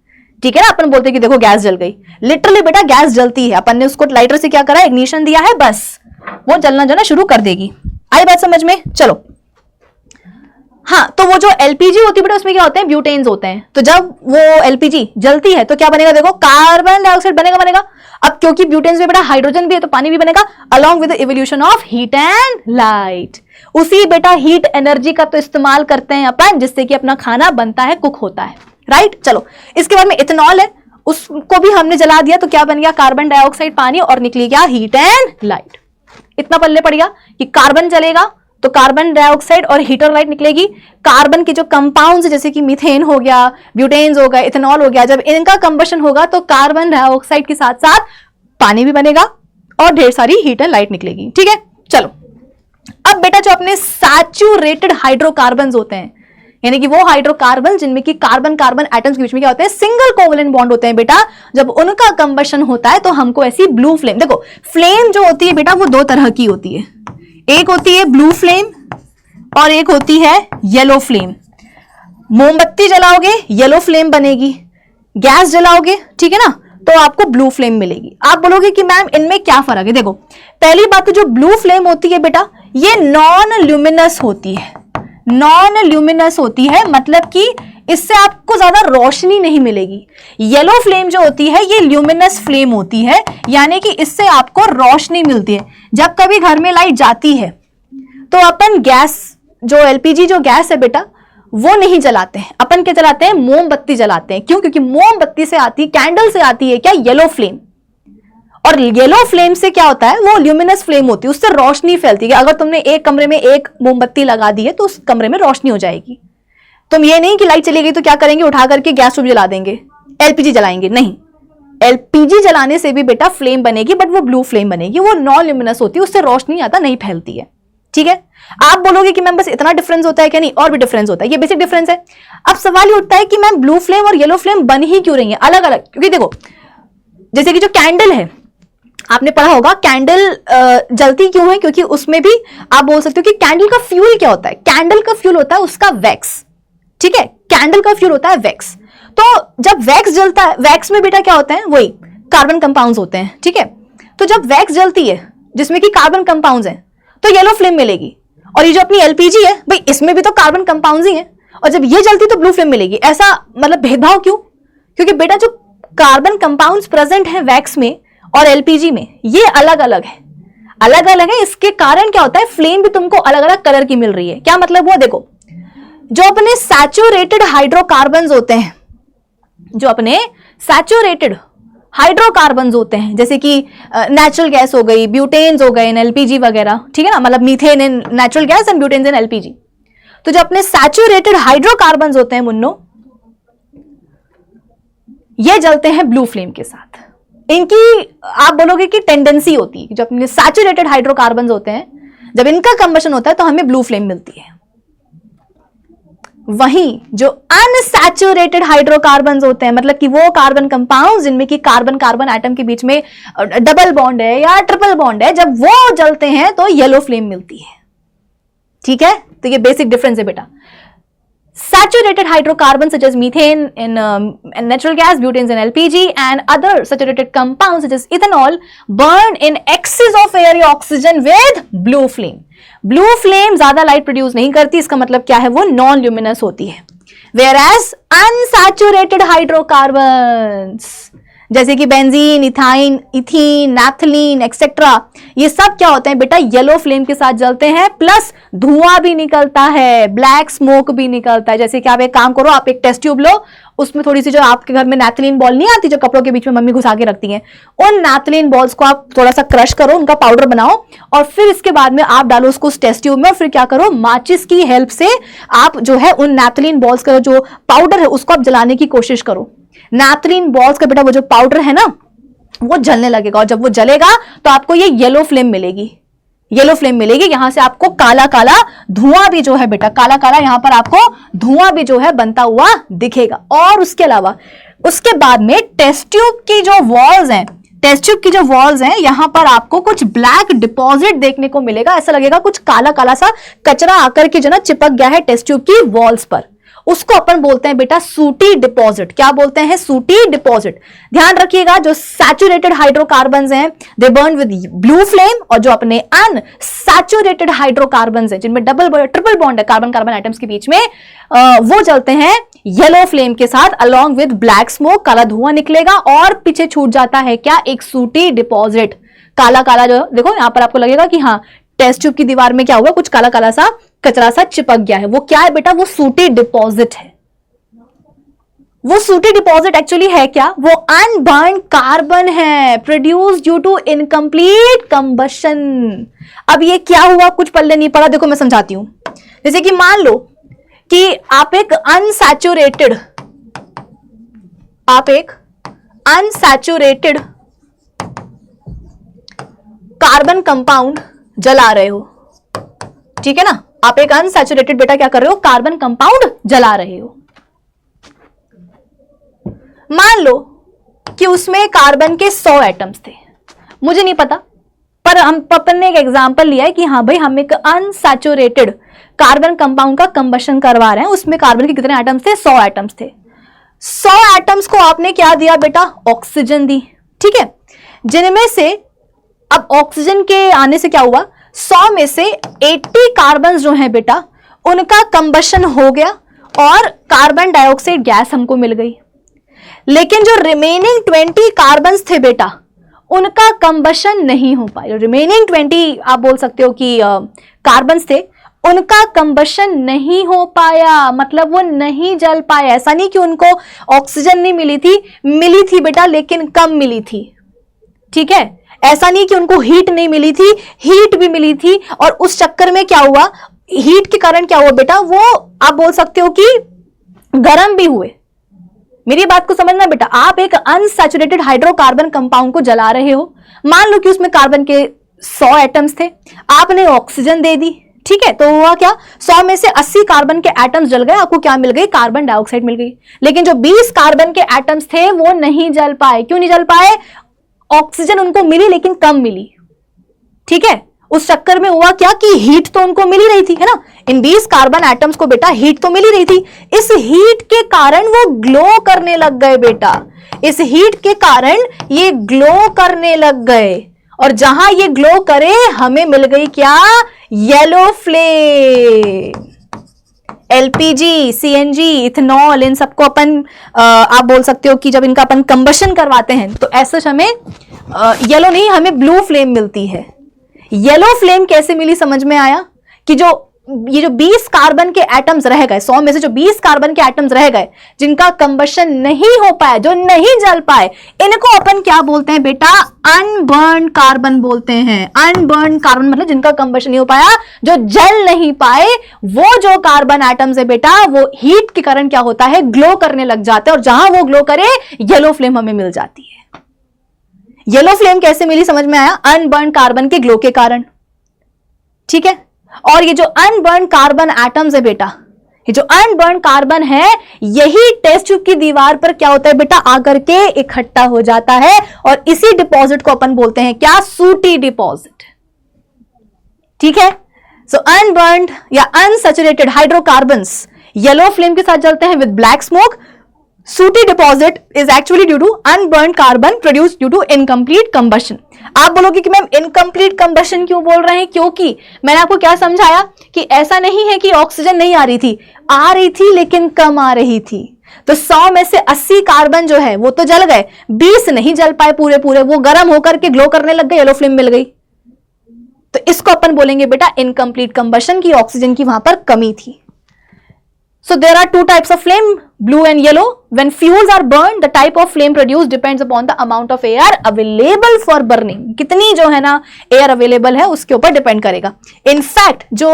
ठीक है ना, अपन बोलते हैं कि देखो गैस जल गई, लिटरली बेटा गैस जलती है, अपन ने उसको लाइटर से क्या करा, इग्निशन दिया है, बस वो जलना शुरू कर देगी। आई बात समझ में, चलो। हाँ, तो वो जो एलपीजी होती है बेटा उसमें क्या होते हैं, ब्यूटेन्स होते हैं। तो जब वो एलपीजी जलती है तो क्या बनेगा, देखो कार्बन डाइऑक्साइड बनेगा। अब क्योंकि ब्यूटेन्स में बेटा हाइड्रोजन भी है तो पानी भी बनेगा, along with the evolution of heat and light. उसी बेटा हीट एनर्जी का तो इस्तेमाल करते हैं अपन, जिससे कि अपना खाना बनता है, कुक होता है, राइट। चलो, इसके बाद में इथेनॉल है, उसको भी हमने जला दिया, तो क्या बन गया, कार्बन डाइऑक्साइड, पानी, और निकली क्या, हीट एंड लाइट। इतना पल्ले पड़ गया कि कार्बन जलेगा तो कार्बन डाइऑक्साइड और हीट और लाइट निकलेगी। कार्बन के जो कंपाउंड्स जैसे कि मीथेन हो गया, ब्यूटेन्स हो गया, इथेनॉल हो गया, जब इनका कंबशन होगा तो कार्बन डाइऑक्साइड के साथ साथ पानी भी बनेगा और ढेर सारी हीट एंड लाइट निकलेगी। ठीक है, चलो। अब बेटा जो अपने सैचुरेटेड हाइड्रोकार्बन्स होते हैं, यानी कि वो हाइड्रोकार्बन जिनमें कि कार्बन कार्बन एटम्स के बीच में क्या होते हैं, सिंगल कोवेलेंट बॉन्ड होते हैं बेटा, जब उनका कंबशन होता है तो हमको ऐसी ब्लू फ्लेम, देखो फ्लेम जो होती है बेटा वो 2 तरह की होती है, एक होती है ब्लू फ्लेम और एक होती है येलो फ्लेम। मोमबत्ती जलाओगे येलो फ्लेम बनेगी, गैस जलाओगे, ठीक है ना, तो आपको ब्लू फ्लेम मिलेगी। आप बोलोगे कि मैम इनमें क्या फर्क है, देखो पहली बात तो जो ब्लू फ्लेम होती है बेटा ये नॉन ल्यूमिनस होती है, नॉन ल्यूमिनस होती है, मतलब कि इससे आपको ज्यादा रोशनी नहीं मिलेगी। येलो फ्लेम जो होती है ये ल्यूमिनस फ्लेम होती है, यानी कि इससे आपको रोशनी मिलती है। जब कभी घर में लाइट जाती है तो अपन गैस, जो एलपीजी जो गैस है बेटा वो नहीं जलाते हैं, अपन क्या जलाते हैं, मोमबत्ती जलाते हैं। क्यों, क्योंकि मोमबत्ती से आती, कैंडल से आती है क्या, येलो फ्लेम, और येलो फ्लेम से क्या होता है, वो ल्यूमिनस फ्लेम होती है, उससे रोशनी फैलती है। अगर तुमने एक कमरे में एक मोमबत्ती लगा दी है तो उस कमरे में रोशनी हो जाएगी। तुम ये नहीं कि लाइट चली गई तो क्या करेंगे, उठा करके गैस स्टोव जला देंगे, एलपीजी जलाएंगे, नहीं। एलपीजी जलाने से भी बेटा फ्लेम बनेगी, बट वो ब्लू फ्लेम बनेगी, वो नॉन ल्यूमिनस होती है, उससे रोशनी आता नहीं फैलती है। ठीक है, आप बोलोगे कि मैम बस इतना डिफरेंस होता है क्या, नहीं और भी डिफरेंस होता है, ये बेसिक डिफरेंस है। अब सवाल ये उठता है कि मैम ब्लू फ्लेम और येलो फ्लेम बन ही क्यों रही है अलग अलग, क्योंकि देखो जैसे कि जो कैंडल है, आपने पढ़ा होगा कैंडल जलती क्यों है, क्योंकि उसमें भी आप बोल सकते हो कि कैंडल का फ्यूल क्या होता है, कैंडल का फ्यूल होता है उसका वैक्स। ठीक है, कैंडल का फ्यूल होता है वैक्स। तो जब वैक्स जलता है, वैक्स में बेटा क्या होता है, वही कार्बन कंपाउंड्स होते हैं, ठीक है। तो जब वैक्स जलती है जिसमें कि कार्बन कंपाउंड्स हैं तो येलो फ्लेम मिलेगी, और ये जो अपनी एलपीजी है भाई इसमें भी तो कार्बन कंपाउंड्स ही हैं, और जब ये जलती तो ब्लू फ्लेम मिलेगी। ऐसा मतलब भेदभाव क्यों? क्योंकि बेटा जो कार्बन कंपाउंड्स प्रेजेंट हैं वैक्स में और एलपीजी में ये अलग अलग है, अलग अलग है। इसके कारण क्या होता है, फ्लेम भी तुमको अलग अलग कलर की मिल रही है। क्या मतलब हुआ? देखो, जो अपने सैचुरेटेड हाइड्रोकार्बन्स होते हैं, जो अपने सैचुरेटेड हाइड्रोकार्बन्स होते हैं, जैसे कि नेचुरल गैस हो गई, ब्यूटेन्स हो गए, एलपीजी वगैरह, ठीक है ना, मतलब methane in natural gas and butanes in LPG. तो जो अपने सैचुरेटेड हाइड्रोकार्बन्स होते हैं मुन्नो, ये जलते हैं ब्लू फ्लेम के साथ। इनकी आप बोलोगे कि टेंडेंसी होती है, जो अपने सैचुरेटेड हाइड्रोकार्बन्स होते हैं जब इनका कंबशन होता है तो हमें ब्लू फ्लेम मिलती है। वहीं जो अनसैचुरेटेड हाइड्रोकार्बन्स होते हैं, मतलब कि वो कार्बन कंपाउंड्स जिनमें कि कार्बन कार्बन एटम के बीच में डबल बॉन्ड है या ट्रिपल बॉन्ड है, जब वो जलते हैं तो येलो फ्लेम मिलती है। ठीक है, तो ये बेसिक डिफरेंस है बेटा। Saturated hydrocarbons such as methane in natural gas, butanes in LPG, and other saturated compounds such as ethanol burn in excess of air या oxygen with blue flame. Blue flame ज्यादा light produce नहीं करती, इसका मतलब क्या है, वो non luminous होती है। Whereas unsaturated hydrocarbons जैसे कि benzene, ethyne, ethene, naphthalene etcetera, ये सब क्या होते हैं बेटा, येलो फ्लेम के साथ जलते हैं, प्लस धुआं भी निकलता है, ब्लैक स्मोक भी निकलता है। जैसे कि आप एक काम करो, आप एक टेस्ट ट्यूब लो, उसमें थोड़ी सी जो आपके घर में नैफ्थलीन बॉल नहीं आती जो कपड़ों के बीच में मम्मी घुसा के रखती हैं, उन नैफ्थलीन बॉल्स को आप थोड़ा सा क्रश करो, उनका पाउडर बनाओ, और फिर इसके बाद में आप डालो उसको उस टेस्ट ट्यूब में, और फिर क्या करो, माचिस की हेल्प से आप जो है उन नैफ्थलीन बॉल्स का जो पाउडर है उसको आप जलाने की कोशिश करो। नैफ्थलीन बॉल्स का बेटा वो जो पाउडर है ना वो जलने लगेगा, और जब वो जलेगा तो आपको ये येलो फ्लेम मिलेगी, येलो फ्लेम मिलेगी। यहां से आपको काला काला धुआं भी जो है बेटा, काला काला यहां पर आपको धुआं भी जो है बनता हुआ दिखेगा। और उसके अलावा उसके बाद में टेस्ट ट्यूब की जो वॉल्स हैं, टेस्ट ट्यूब की जो वॉल्स हैं, यहां पर आपको कुछ ब्लैक डिपॉजिट देखने को मिलेगा। ऐसा लगेगा कुछ काला काला सा कचरा आकर के जो ना चिपक गया है टेस्ट ट्यूब की वॉल्स पर, उसको अपन बोलते हैं बेटा सूटी डिपॉजिट। क्या बोलते हैं? सूटी डिपॉजिट। ध्यान रखिएगा, जो सैचुरेटेड हाइड्रोकार्बन्स हैं दे बर्न विद ब्लू फ्लेम, और जो अपने अनसैचुरेटेड हाइड्रोकार्बन्स हैं जिनमें डबल ट्रिपल बॉन्ड है कार्बन कार्बन एटम्स के बीच में, वो जलते हैं येलो फ्लेम के साथ अलोंग विद ब्लैक स्मोक, काला धुआं निकलेगा, और पीछे छूट जाता है क्या, एक सूटी डिपॉजिट। काला काला जो देखो यहां पर आपको लगेगा कि हाँ टेस्ट ट्यूब की दीवार में क्या हुआ, कुछ काला काला सा कचरा सा चिपक गया है। वो क्या है बेटा? वो सूटी डिपॉजिट है। वो सूटी डिपॉजिट एक्चुअली है क्या? वो अनबर्न्ड कार्बन है produce due to incomplete combustion. अब ये क्या हुआ, कुछ पल्ले नहीं पड़ा, देखो मैं समझाती हूं। जैसे कि मान लो कि आप एक अनसैचुरेटेड कार्बन कंपाउंड जला रहे हो, ठीक है ना, आप एक अनसैचुरेटेड बेटा क्या कर रहे हो, कार्बन कंपाउंड जला रहे हो। मान लो कि उसमें कार्बन के 100 एटम्स थे, मुझे नहीं पता, पर हम पपन ने एक एग्जांपल लिया है कि हाँ भाई हम एक अनसैचुरेटेड कार्बन कंपाउंड का कंबशन करवा रहे हैं, उसमें कार्बन के कितने एटम्स थे, 100 एटम्स थे। 100 एटम्स को आपने क्या दिया बेटा, ऑक्सीजन दी, ठीक है, जिनमें से अब ऑक्सीजन के आने से क्या हुआ, 100 में से 80 कार्बन जो है बेटा उनका कंबशन हो गया और कार्बन डाइऑक्साइड गैस हमको मिल गई। लेकिन जो रिमेनिंग 20 कार्बन्स थे बेटा उनका कंबशन नहीं हो पाया। रिमेनिंग 20 आप बोल सकते हो कि कार्बन्स थे, उनका कंबशन नहीं हो पाया, मतलब वो नहीं जल पाए। ऐसा नहीं कि उनको ऑक्सीजन नहीं मिली थी बेटा, लेकिन कम मिली थी, ठीक है। ऐसा नहीं कि उनको हीट नहीं मिली थी, हीट भी मिली थी, और उस चक्कर में क्या हुआ, हीट के कारण क्या हुआ बेटा, वो आप बोल सकते हो कि गर्म भी हुए। मेरी बात को समझना बेटा, आप एक अनसैचुरेटेड हाइड्रोकार्बन कंपाउंड को जला रहे हो, मान लो कि उसमें कार्बन के 100 एटम्स थे, आपने ऑक्सीजन दे दी, ठीक है, तो हुआ क्या, 100 में से 80 कार्बन के एटम्स जल गए, आपको क्या मिल गई, कार्बन डाइऑक्साइड मिल गई। लेकिन जो 20 कार्बन के एटम्स थे वो नहीं जल पाए। क्यों नहीं जल पाए? ऑक्सीजन उनको मिली लेकिन कम मिली, ठीक है, उस चक्कर में हुआ क्या कि हीट तो उनको मिल ही रही थी, है ना, इन 20 कार्बन एटम्स को बेटा हीट तो मिल ही रही थी। इस हीट के कारण वो ग्लो करने लग गए बेटा, इस हीट के कारण ये ग्लो करने लग गए, और जहां ये ग्लो करे हमें मिल गई क्या, yellow flame. LPG, CNG, ethanol, इन सबको अपन आप बोल सकते हो कि जब इनका अपन कंबशन करवाते हैं तो ऐसा हमें येलो नहीं, हमें ब्लू फ्लेम मिलती है। येलो फ्लेम कैसे मिली समझ में आया कि ये जो 20 कार्बन के एटम्स रह गए, 100 में से जो 20 कार्बन के एटम्स रह गए जिनका कंबशन नहीं हो पाया, जो नहीं जल पाए, इनको अपन क्या बोलते हैं बेटा, अनबर्न कार्बन बोलते हैं। अनबर्न कार्बन मतलब जिनका कंबशन नहीं हो पाया, जो जल नहीं पाए, वो जो कार्बन एटम्स है बेटा वो हीट के कारण क्या होता है, ग्लो करने लग जाते हैं, और जहां वो ग्लो करे येलो फ्लेम हमें मिल जाती है। येलो फ्लेम कैसे मिली समझ में आया, अनबर्न कार्बन के ग्लो के कारण, ठीक है। और ये जो अनबर्न कार्बन एटम्स है बेटा, ये जो अनबर्न कार्बन है, यही टेस्ट ट्यूब की दीवार पर क्या होता है बेटा, आकर के इकट्ठा हो जाता है, और इसी डिपॉजिट को अपन बोलते हैं क्या, सूटी डिपॉजिट, ठीक है। सो अनबर्न्ड या अनसैचुरेटेड हाइड्रोकार्बन्स येलो फ्लेम के साथ जलते हैं with black smoke. Sooty deposit is actually due to unburned carbon produced due to incomplete combustion. आप बोलोगे कि मैम इनकम्प्लीट कंबशन क्यों बोल रहे हैं, क्योंकि मैंने आपको क्या समझाया कि ऐसा नहीं है कि ऑक्सीजन नहीं आ रही थी लेकिन कम आ रही थी। तो 100 में से 80 कार्बन जो है वो तो जल गए, 20 नहीं जल पाए पूरे, वो गर्म होकर के ग्लो करने लग गए, येलो फ्लेम मिल गई। तो इसको अपन बोलेंगे बेटा इनकम्प्लीट कंबशन की, ऑक्सीजन की वहां पर कमी थी। So there are two types of flame, blue and yellow. When fuels are burned, the type of flame produced depends upon the amount of air available for burning. कितनी जो है ना एयर अवेलेबल है उसके ऊपर डिपेंड करेगा। In fact, जो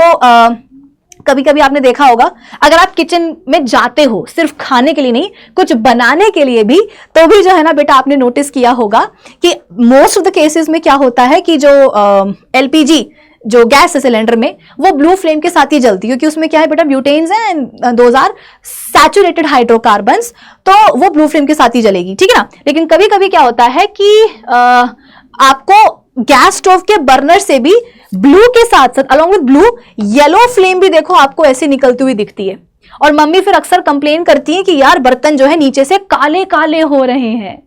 कभी कभी आपने देखा होगा, अगर आप किचन में जाते हो सिर्फ खाने के लिए नहीं, कुछ बनाने के लिए भी, तो भी जो है ना बेटा आपने नोटिस किया होगा कि मोस्ट ऑफ द केसेस में क्या होता है कि जो एलपीजी जो गैस है सिलेंडर में, वो ब्लू फ्लेम के साथ ही जलती है, क्योंकि उसमें क्या है बेटा, ब्यूटेन्स हैं and those are saturated hydrocarbons, तो वो ब्लू फ्लेम के साथ ही जलेगी, ठीक है ना। लेकिन कभी कभी क्या होता है कि आपको गैस स्टोव के बर्नर से भी ब्लू के साथ साथ along with blue yellow flame भी देखो आपको ऐसे निकलती हुई दिखती है, और मम्मी फिर अक्सर कंप्लेन करती है कि यार बर्तन जो है नीचे से काले काले हो रहे हैं।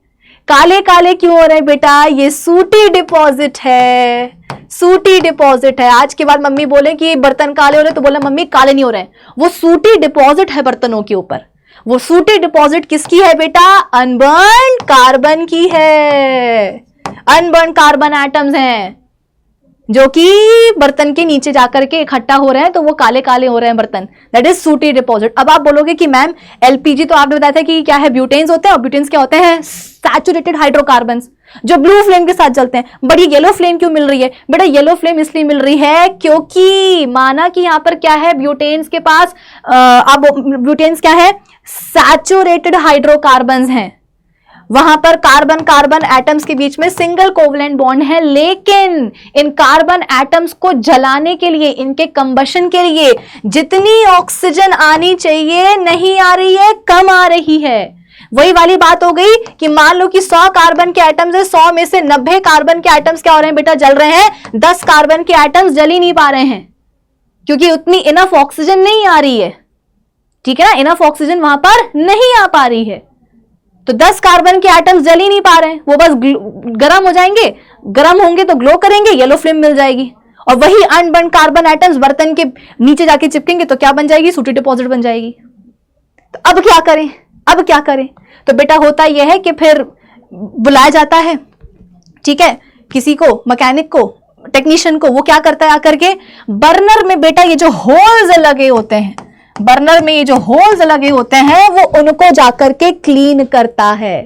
काले काले क्यों हो रहे हैं बेटा, ये सूटी डिपॉजिट है, सूटी डिपॉजिट है। आज के बाद मम्मी बोले कि बर्तन काले हो रहे, तो बोला मम्मी काले नहीं हो रहे हैं, वो सूटी डिपॉजिट है बर्तनों के ऊपर। वो सूटी डिपॉजिट किसकी है बेटा, अनबर्न्ड कार्बन की है। अनबर्न्ड कार्बन एटम्स हैं जो कि बर्तन के नीचे जाकर के इकट्ठा हो रहे हैं, तो वो काले काले हो रहे हैं बर्तन, दैट इज सूटी डिपॉजिट। अब आप बोलोगे कि मैम एलपीजी तो आपने बताया था कि क्या है, ब्यूटेन्स होते हैं, और ब्यूटेन्स क्या होते हैं, सैचुरेटेड हाइड्रोकार्बन्स जो ब्लू फ्लेम के साथ जलते हैं। बट ये येलो फ्लेम क्यों मिल रही है बेटा, येलो फ्लेम इसलिए मिल रही है क्योंकि माना कि यहां पर क्या है, ब्यूटेन्स के पास अब ब्यूटेन्स क्या है, सैचुरेटेड हाइड्रोकार्बन्स हैं, वहां पर कार्बन कार्बन एटम्स के बीच में सिंगल कोवलेंट बॉन्ड है, लेकिन इन कार्बन एटम्स को जलाने के लिए, इनके कंबशन के लिए जितनी ऑक्सीजन आनी चाहिए नहीं आ रही है, कम आ रही है। वही वाली बात हो गई कि मान लो कि 100 कार्बन के एटम्स है, 100 में से 90 कार्बन के एटम्स क्या हो रहे हैं बेटा, जल रहे हैं, 10 कार्बन के एटम्स जल ही नहीं पा रहे हैं क्योंकि उतनी इनफ ऑक्सीजन नहीं आ रही है, ठीक है ना, इनफ ऑक्सीजन वहां पर नहीं आ पा रही है। तो 10 कार्बन के एटम्स जल ही नहीं पा रहे हैं, वो बस गर्म हो जाएंगे, गर्म होंगे तो ग्लो करेंगे, येलो फ्लेम मिल जाएगी, और वही अनबर्न्ड कार्बन एटम्स बर्तन के नीचे जाके चिपकेंगे तो क्या बन जाएगी, सूटी डिपॉजिट बन जाएगी। तो अब क्या करें, अब क्या करें, तो बेटा होता यह है कि फिर बुलाया जाता है, ठीक है, किसी को, मैकेनिक को, टेक्नीशियन को, वो क्या करता है आकर के बर्नर में बेटा ये जो होल्स लगे होते हैं, बर्नर में ये जो होल्स लगे होते हैं वो उनको जाकर के क्लीन करता है,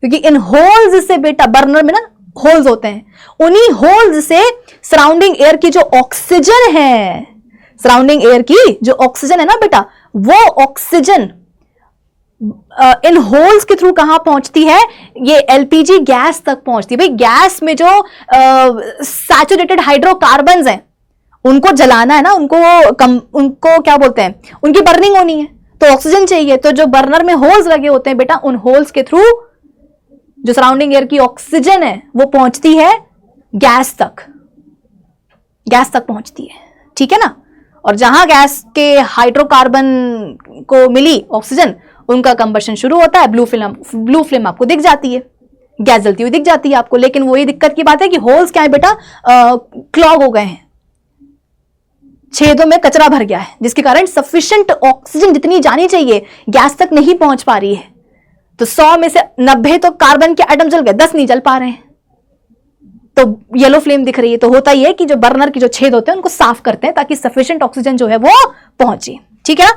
क्योंकि इन होल्स से बेटा, बर्नर में ना होल्स होते हैं, उन्हीं होल्स से सराउंडिंग एयर की जो ऑक्सीजन है, सराउंडिंग एयर की जो ऑक्सीजन है ना बेटा, वो ऑक्सीजन इन होल्स के थ्रू कहां पहुंचती है, ये एलपीजी गैस तक पहुंचती है। भाई गैस में जो सैचुरेटेड हाइड्रोकार्बन्स हैं उनको जलाना है ना, उनको क्या बोलते हैं, उनकी बर्निंग होनी है, तो ऑक्सीजन चाहिए। तो जो बर्नर में होल्स लगे होते हैं बेटा, उन होल्स के थ्रू जो सराउंडिंग एयर की ऑक्सीजन है वो पहुंचती है गैस तक। गैस तक पहुंचती है, ठीक है ना। और जहां गैस के हाइड्रोकार्बन को मिली ऑक्सीजन, उनका कंबशन शुरू होता है, ब्लू फ्लेम आपको दिख जाती है, गैस जलती हुई दिख जाती है आपको। लेकिन वही दिक्कत की बात है कि होल्स क्या है बेटा, क्लॉग हो गए हैं, छेदों में कचरा भर गया है, जिसके कारण सफिशिएंट ऑक्सीजन जितनी जानी चाहिए गैस तक नहीं पहुंच पा रही है। तो 100 में से 90 तो कार्बन के एटम जल गए, 10 नहीं जल पा रहे हैं, तो येलो फ्लेम दिख रही है। तो होता यह है कि जो बर्नर की जो छेद होते हैं उनको साफ करते हैं ताकि सफिशिएंट ऑक्सीजन जो है वो पहुंचे, ठीक है।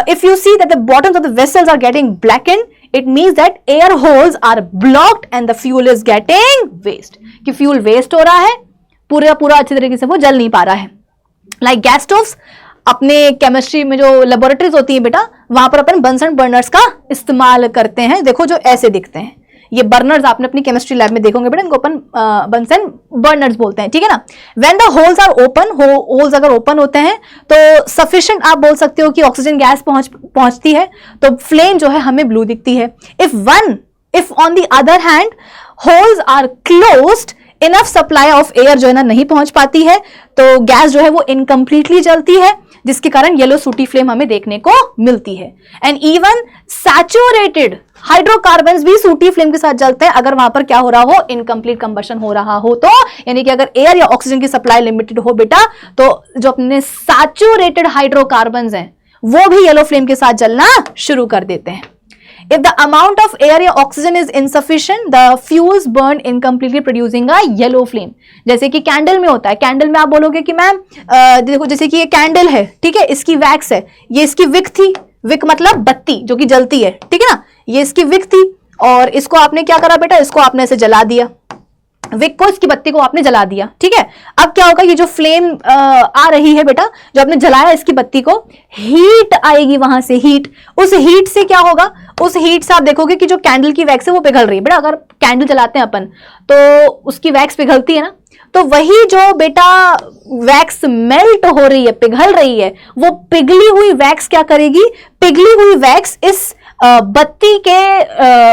If you see that the bottoms of the vessels are getting blackened, it means that air holes are blocked and the fuel is getting waste, कि फ्यूल वेस्ट हो रहा है, पूरा अच्छी तरीके से वो जल नहीं पा रहा है। लाइक गैस स्टोव्स, अपने केमिस्ट्री में जो लेबोरेटरीज होती है बेटा, वहां पर अपन बंसन बर्नर्स का इस्तेमाल करते हैं। देखो जो ऐसे दिखते हैं, ये बर्नर्स आपने अपनी केमिस्ट्री लैब में देखोगे बेटा, इनको अपन बंसन बर्नर्स बोलते हैं, ठीक है ना। When the holes are open, holes अगर ओपन होते हैं तो सफिशिएंट आप बोल सकते हो कि ऑक्सीजन गैस पहुंचती है, तो फ्लेम जो है हमें ब्लू दिखती है। If on the other hand holes are closed, enough supply of air जो है ना नहीं पहुंच पाती है, तो गैस जो है वो इनकम्प्लीटली जलती है, जिसके कारण येलो सूटी फ्लेम हमें देखने को मिलती है। एंड इवन सैचुरेटेड हाइड्रोकार्बन्स भी सूटी फ्लेम के साथ जलते हैं अगर वहां पर क्या हो रहा हो, इनकम्प्लीट कंबशन हो रहा हो। तो यानी कि अगर एयर या ऑक्सीजन की सप्लाई लिमिटेड हो बेटा, तो जो अपने सैचुरेटेड हाइड्रोकार्बन्स हैं वो भी येलो फ्लेम के साथ जलना शुरू कर देते हैं। If the amount of air या oxygen is insufficient, the fuels burn incompletely producing a yellow flame. जैसे कि कैंडल में होता है, कैंडल में आप बोलोगे कि मैम देखो जैसे कि ये कैंडल है, ठीक है, इसकी वैक्स है, ये इसकी विक थी, विक मतलब बत्ती जो कि जलती है, ठीक है ना, ये इसकी विक थी और इसको आपने क्या करा बेटा, इसको आपने ऐसे जला दिया, विक को, इसकी बत्ती को आपने जला दिया, ठीक है। अब क्या होगा, ये जो फ्लेम आ रही है बेटा, जो आपने जलाया इसकी बत्ती को, हीट आएगी वहां से, हीट, उस हीट से क्या होगा, उस हीट से आप देखोगे कि जो कैंडल की वैक्स है वो पिघल रही है बेटा। अगर कैंडल जलाते हैं अपन तो उसकी वैक्स पिघलती है ना, तो वही जो बेटा वैक्स मेल्ट हो रही है, पिघल रही है, वो पिघली हुई वैक्स क्या करेगी, पिघली हुई वैक्स इस बत्ती के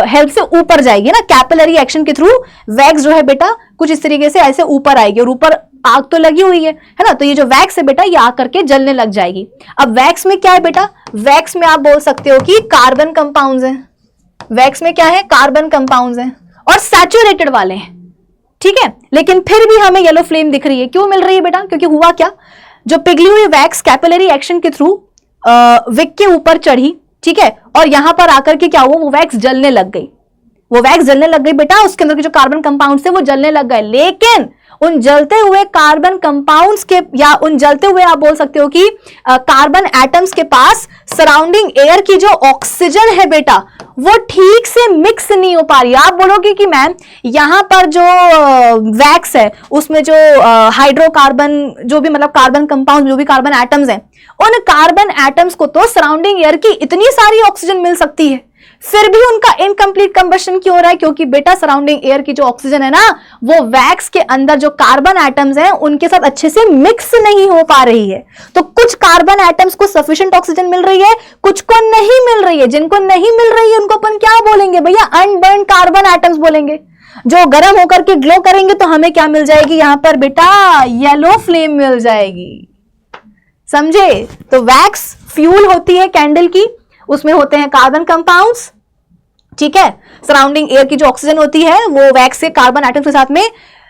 हेल्प से ऊपर जाएगी ना, कैपिलरी एक्शन के थ्रू वैक्स जो है बेटा कुछ इस तरीके से ऐसे ऊपर आएगी, और ऊपर आग तो लगी हुई है ना, तो ये जो वैक्स है बेटा ये आग करके जलने लग जाएगी। अब वैक्स में क्या है बेटा, वैक्स में आप बोल सकते हो कि कार्बन कंपाउंड्स हैं, वैक्स में क्या है, कार्बन कंपाउंड्स हैं और सैचुरेटेड वाले हैं, ठीक है। लेकिन फिर भी हमें येलो फ्लेम दिख रही है, क्यों मिल रही है बेटा, क्योंकि हुआ क्या, जो पिघली हुई वैक्स कैपिलरी एक्शन के थ्रू विक के ऊपर चढ़ी, ठीक है, और यहां पर आकर के क्या हुआ, वो वैक्स जलने लग गई, वो वैक्स जलने लग गई बेटा, उसके अंदर के जो कार्बन कंपाउंड्स थे वो जलने लग गए। लेकिन उन जलते हुए कार्बन कंपाउंड्स के, या उन जलते हुए आप बोल सकते हो कि कार्बन एटम्स के पास सराउंडिंग एयर की जो ऑक्सीजन है बेटा वो ठीक से मिक्स नहीं हो पा रही। आप बोलोगे कि मैम यहां पर जो वैक्स है उसमें जो हाइड्रोकार्बन, जो भी मतलब कार्बन कंपाउंड, जो भी कार्बन एटम्स हैं, उन कार्बन एटम्स को तो सराउंडिंग एयर की इतनी सारी ऑक्सीजन मिल सकती है, फिर भी उनका इनकम्प्लीट कंबशन क्यों हो रहा है, क्योंकि बेटा सराउंडिंग एयर की जो ऑक्सीजन है ना वो वैक्स के अंदर जो कार्बन एटम्स हैं उनके साथ अच्छे से मिक्स नहीं हो पा रही है। तो कुछ कार्बन एटम्स को सफिशिएंट ऑक्सीजन मिल रही है, कुछ को नहीं मिल रही है। जिनको नहीं मिल रही है उनको अपन क्या बोलेंगे भैया, अनबर्न कार्बन एटम्स बोलेंगे। जो गर्म होकर के ग्लो करेंगे तो हमें क्या मिल जाएगी, यहां पर बेटा येलो फ्लेम मिल जाएगी, समझे। तो वैक्स फ्यूल होती है कैंडल की, उसमें होते हैं कार्बन कंपाउंड्स, ठीक है। सराउंडिंग एयर की जो ऑक्सीजन होती है वो वैक्स के कार्बन एटम्स के साथ में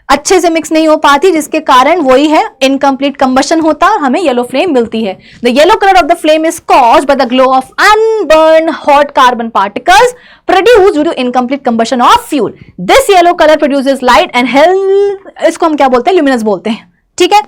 अच्छे से मिक्स नहीं हो पाती, जिसके कारण वही है इनकम्प्लीट कंबशन होता है, हमें येलो फ्लेम मिलती है। The yellow colour of the flame is caused by the glow of unburn hot carbon particles produced due to incomplete combustion of fuel. This yellow colour produces light and help, इसको हम क्या बोलते हैं, luminous बोलते हैं, ठीक है।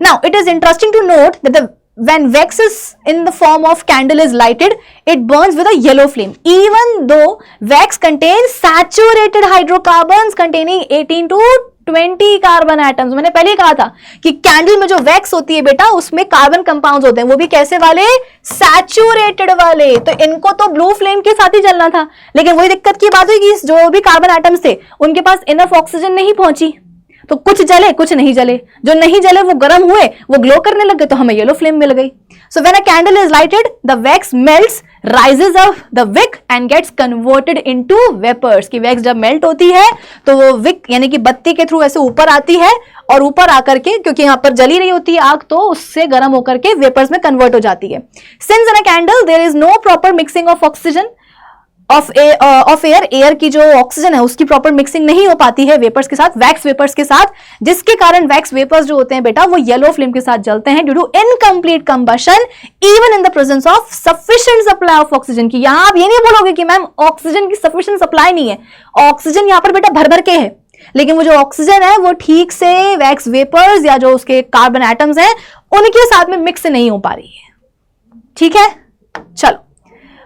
Now it is interesting to note that the when wax is in the form of candle is lighted, it burns with a yellow flame, even though wax contains saturated hydrocarbons containing 18 to 20 carbon atoms. मैंने पहले ही कहा था कि candle में जो wax होती है बेटा उसमें कार्बन कंपाउंड्स होते हैं, वो भी कैसे वाले, सैचुरेटेड वाले। तो इनको तो ब्लू फ्लेम के साथ ही जलना था, लेकिन वही दिक्कत की बात हुई कि जो भी कार्बन एटम्स थे उनके पास इनफ ऑक्सीजन नहीं पहुंची, तो कुछ जले कुछ नहीं जले, जो नहीं जले वो गर्म हुए, वो ग्लो करने लग गए, तो हमें येलो फ्लेम मिल गई। So when a candle is lighted the wax melts rises up the wick and gets converted into vapours, कि वैक्स जब मेल्ट होती है तो वो विक यानी कि बत्ती के थ्रू ऐसे ऊपर आती है और ऊपर आकर के, क्योंकि यहां पर जली रही होती है आग, तो उससे गर्म होकर के वेपर्स में कन्वर्ट हो जाती है। Since in a candle there is no proper mixing of oxygen of air, air की जो ऑक्सीजन है उसकी प्रॉपर मिक्सिंग नहीं हो पाती है वेपर्स के साथ, वैक्स वेपर्स के साथ, जिसके कारण वैक्स वेपर्स जो होते हैं बेटा वो येलो फ्लेम के साथ जलते हैं due to incomplete combustion even in the presence of sufficient supply of oxygen. की यहां आप ये नहीं बोलोगे कि मैम ऑक्सीजन की सफिशिएंट सप्लाई नहीं है, ऑक्सीजन यहां पर बेटा भर भर के है, लेकिन वो जो ऑक्सीजन है वो ठीक से वैक्स वेपर्स या जो उसके कार्बन एटम्स हैं उनके साथ में मिक्स नहीं हो पा रही है। ठीक है, चलो।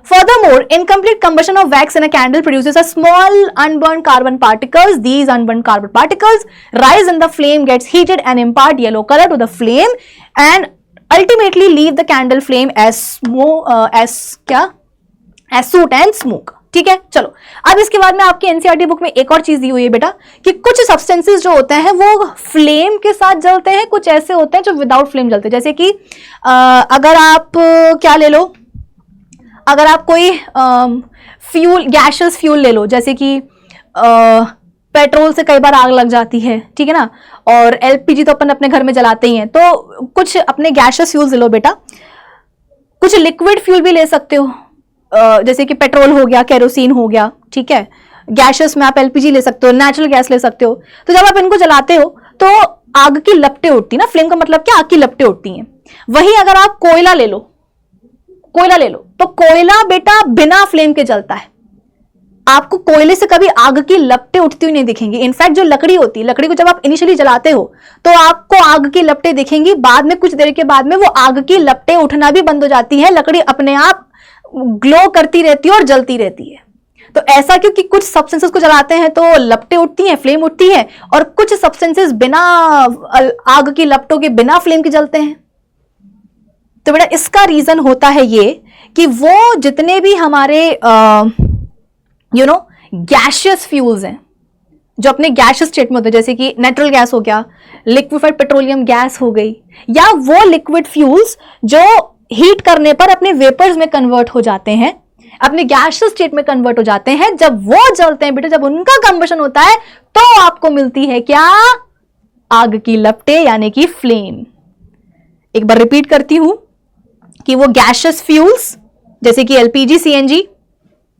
Furthermore, incomplete combustion of wax in a candle produces a small unburned carbon particles. These unburned carbon particles rise in the flame, gets heated and impart yellow color to the flame and ultimately leave the candle flame as soot and smoke. ठीक है, चलो। अब इसके बाद में आपकी NCERT book में एक और चीज दी हुई है बेटा कि कुछ सब्सटेंसेस जो होते हैं वो फ्लेम के साथ जलते हैं, कुछ ऐसे होते हैं जो विदाउट फ्लेम जलते हैं। जैसे कि अगर आप क्या ले लो, अगर आप कोई फ्यूल, गैशियस फ्यूल ले लो, जैसे कि पेट्रोल से कई बार आग लग जाती है, ठीक है ना, और एलपीजी तो अपन अपने घर में जलाते ही हैं, तो कुछ अपने गैशियस फ्यूल्स ले लो बेटा। कुछ लिक्विड फ्यूल भी ले सकते हो, जैसे कि पेट्रोल हो गया, केरोसिन हो गया, ठीक है। गैशियस में आप एलपीजी ले सकते हो, नेचुरल गैस ले सकते हो। तो जब आप इनको जलाते हो तो आग की लपटें उठती ना, फ्लेम का मतलब क्या, आग की लपटें उठती हैं। वही अगर आप कोयला ले लो, तो कोयला बेटा बिना फ्लेम के जलता है, आपको कोयले से कभी आग की लपटें उठती हुई नहीं दिखेंगी। इनफैक्ट जो लकड़ी होती है, लकड़ी को जब आप इनिशियली जलाते हो तो आपको आग की लपटें दिखेंगी, बाद में कुछ देर के बाद में वो आग की लपटें उठना भी बंद हो जाती है, लकड़ी अपने आप ग्लो करती रहती है और जलती रहती है। तो ऐसा क्योंकि कुछ सब्सटेंसेस को जलाते हैं तो लपटें उठती हैं, फ्लेम उठती है, और कुछ सब्सटेंसेस बिना आग की लपटों के, बिना फ्लेम के जलते हैं। तो बेटा इसका रीजन होता है ये कि वो जितने भी हमारे गैशियस फ्यूल्स हैं जो अपने गैशियस स्टेट में होते हैं, जैसे कि नेचुरल गैस हो गया, लिक्विफाइड पेट्रोलियम गैस हो गई, या वो लिक्विड फ्यूल्स जो हीट करने पर अपने वेपर्स में कन्वर्ट हो जाते हैं, अपने गैशियस स्टेट में कन्वर्ट हो जाते हैं, जब वो जलते हैं बेटा, जब उनका कंबशन होता है तो आपको मिलती है क्या, आग की लपटें यानी कि फ्लेम। एक बार रिपीट करती हूं कि वो गैशियस फ्यूल्स जैसे कि एलपीजी, सीएनजी,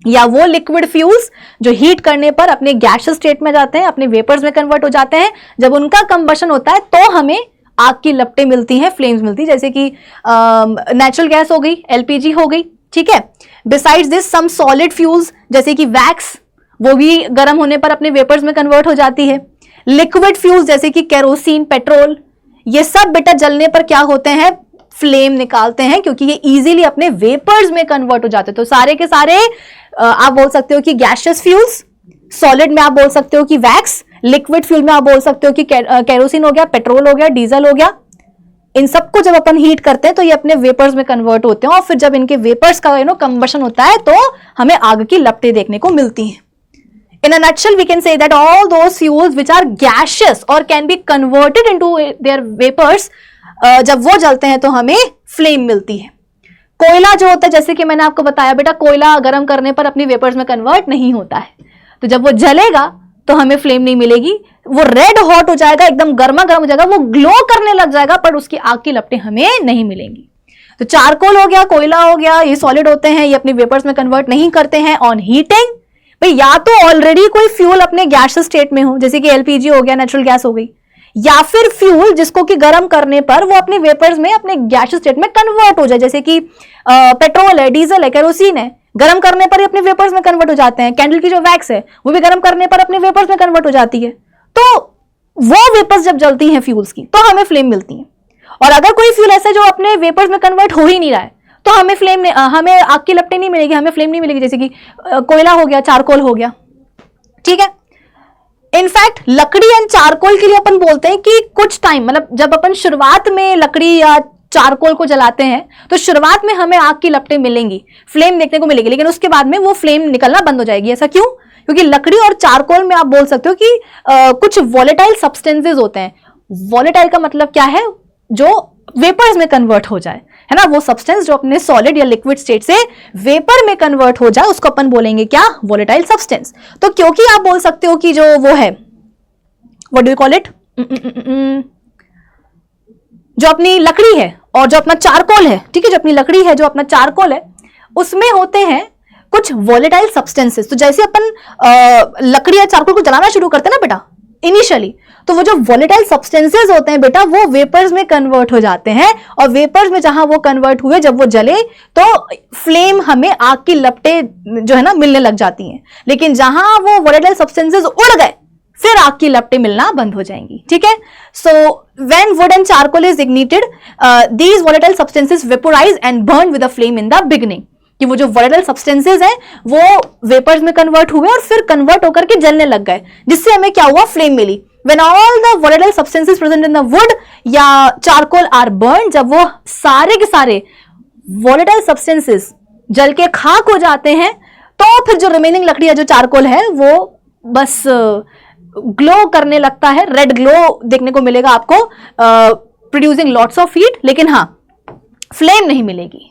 या वो लिक्विड फ्यूल्स जो हीट करने पर अपने गैशियस स्टेट में जाते हैं, अपने वेपर्स में कन्वर्ट हो जाते हैं, जब उनका कंबशन होता है तो हमें आग की लपटें मिलती हैं, फ्लेम्स मिलती है, जैसे कि नेचुरल गैस हो गई, एलपीजी हो गई, ठीक है। Besides this some solid fuels जैसे कि वैक्स, वो भी गर्म होने पर अपने वेपर्स में कन्वर्ट हो जाती है। लिक्विड फ्यूल्स जैसे कि केरोसिन, पेट्रोल, ये सब बेटा जलने पर क्या होते हैं, फ्लेम निकालते हैं, क्योंकि ये इजीली अपने वेपर्स में कन्वर्ट हो जाते हैं। तो सारे के सारे आप बोल सकते हो कि गैशियस फ्यूल्स, सॉलिड में आप बोल सकते हो कि वैक्स, लिक्विड फ्यूल में आप बोल सकते हो कि केरोसिन हो गया, पेट्रोल हो गया, डीजल हो गया, इन सबको जब अपन हीट करते हैं तो ये अपने वेपर्स में कन्वर्ट होते हैं, और फिर जब इनके वेपर्स का कंबशन होता है तो हमें आग की लपटें देखने को मिलती हैं। In a nutshell, we can say that all those fuels which are gaseous or can be converted into their vapors, जब वो जलते हैं तो हमें फ्लेम मिलती है। कोयला जो होता है, जैसे कि मैंने आपको बताया बेटा, कोयला गर्म करने पर अपनी वेपर्स में कन्वर्ट नहीं होता है, तो जब वो जलेगा तो हमें फ्लेम नहीं मिलेगी, वो रेड हॉट हो जाएगा, एकदम गर्मा गर्म हो जाएगा, वो ग्लो करने लग जाएगा, पर उसकी आग की लपटें हमें नहीं मिलेंगी। तो चारकोल हो गया, कोयला हो गया, ये सॉलिड होते हैं, ये अपनी वेपर्स में कन्वर्ट नहीं करते हैं ऑन हीटिंग। भाई या तो ऑलरेडी कोई फ्यूल अपने गैसियस स्टेट में हो, जैसे कि एलपीजी हो गया, नेचुरल गैस हो गई, या फिर फ्यूल जिसको कि गर्म करने पर वो अपने वेपर्स में, अपने गैसियस स्टेट में कन्वर्ट हो जाए, जैसे कि पेट्रोल है, डीजल है, केरोसिन है, गर्म करने पर ही अपने वेपर्स में कन्वर्ट हो जाते हैं। कैंडल की जो वैक्स है वो भी गर्म करने पर अपने वेपर्स में कन्वर्ट हो जाती है। तो वो वेपर्स जब जलती हैं फ्यूल्स की तो हमें फ्लेम मिलती है। और अगर कोई फ्यूल ऐसा जो अपने वेपर्स में कन्वर्ट हो ही नहीं रहा है तो हमें आग की लपटें नहीं मिलेगी, हमें फ्लेम नहीं मिलेगी, जैसे कि कोयला हो गया, चारकोल हो गया, ठीक है। इनफैक्ट लकड़ी एंड चारकोल के लिए अपन बोलते हैं कि कुछ टाइम, मतलब जब अपन शुरुआत में लकड़ी या चारकोल को जलाते हैं तो शुरुआत में हमें आग की लपटें मिलेंगी, फ्लेम देखने को मिलेगी, लेकिन उसके बाद में वो फ्लेम निकलना बंद हो जाएगी। ऐसा क्यों? क्योंकि लकड़ी और चारकोल में आप बोल सकते हो कि कुछ वॉलेटाइल सब्सटेंसेस होते हैं। वॉलेटाइल का मतलब क्या है? जो वेपर्स में कन्वर्ट हो जाए, है ना, वो सब्सटेंस जो अपने सॉलिड या लिक्विड स्टेट से वेपर में कन्वर्ट हो जाए, उसको अपन बोलेंगे क्या, वोलेटाइल सब्सटेंस। तो क्योंकि आप बोल सकते हो कि जो वो है, what do you call it, जो अपनी लकड़ी है और जो अपना चारकोल है, ठीक है, जो अपनी लकड़ी है, जो अपना चारकोल है, उसमें होते हैं कुछ वोलेटाइल सब्सटेंसेस। तो जैसे अपन लकड़ी या चारकोल को जलाना शुरू करते हैं ना बेटा इनिशियली, तो वो जो वोलेटाइल सब्सटेंसेस होते हैं बेटा, वो वेपर्स में कन्वर्ट हो जाते हैं, और वेपर्स में जहां वो कन्वर्ट हुए, जब वो जले तो फ्लेम, हमें आग की लपटें जो है ना मिलने लग जाती हैं। लेकिन जहां वो वोलेटाइल सब्सटेंसेस उड़ गए, फिर आग की लपटें मिलना बंद हो जाएंगी, ठीक है। So when wood and charcoal is ignited, these volatile substances vaporise and burn with a flame in the beginning. कि वो जो वोलेटाइल सब्सटेंसेस हैं वो वेपर्स में कन्वर्ट हुए और फिर कन्वर्ट होकर के जलने लग गए, जिससे हमें क्या हुआ, फ्लेम मिली। When all the volatile substances present in the wood या charcoal are burned, जब वो सारे के सारे volatile substances जल के खाक हो जाते हैं, तो फिर जो रिमेनिंग लकड़ी या जो चारकोल है वो बस ग्लो करने लगता है, रेड ग्लो देखने को मिलेगा आपको, प्रोड्यूसिंग लॉट्स ऑफ हीट, लेकिन हाँ फ्लेम नहीं मिलेगी,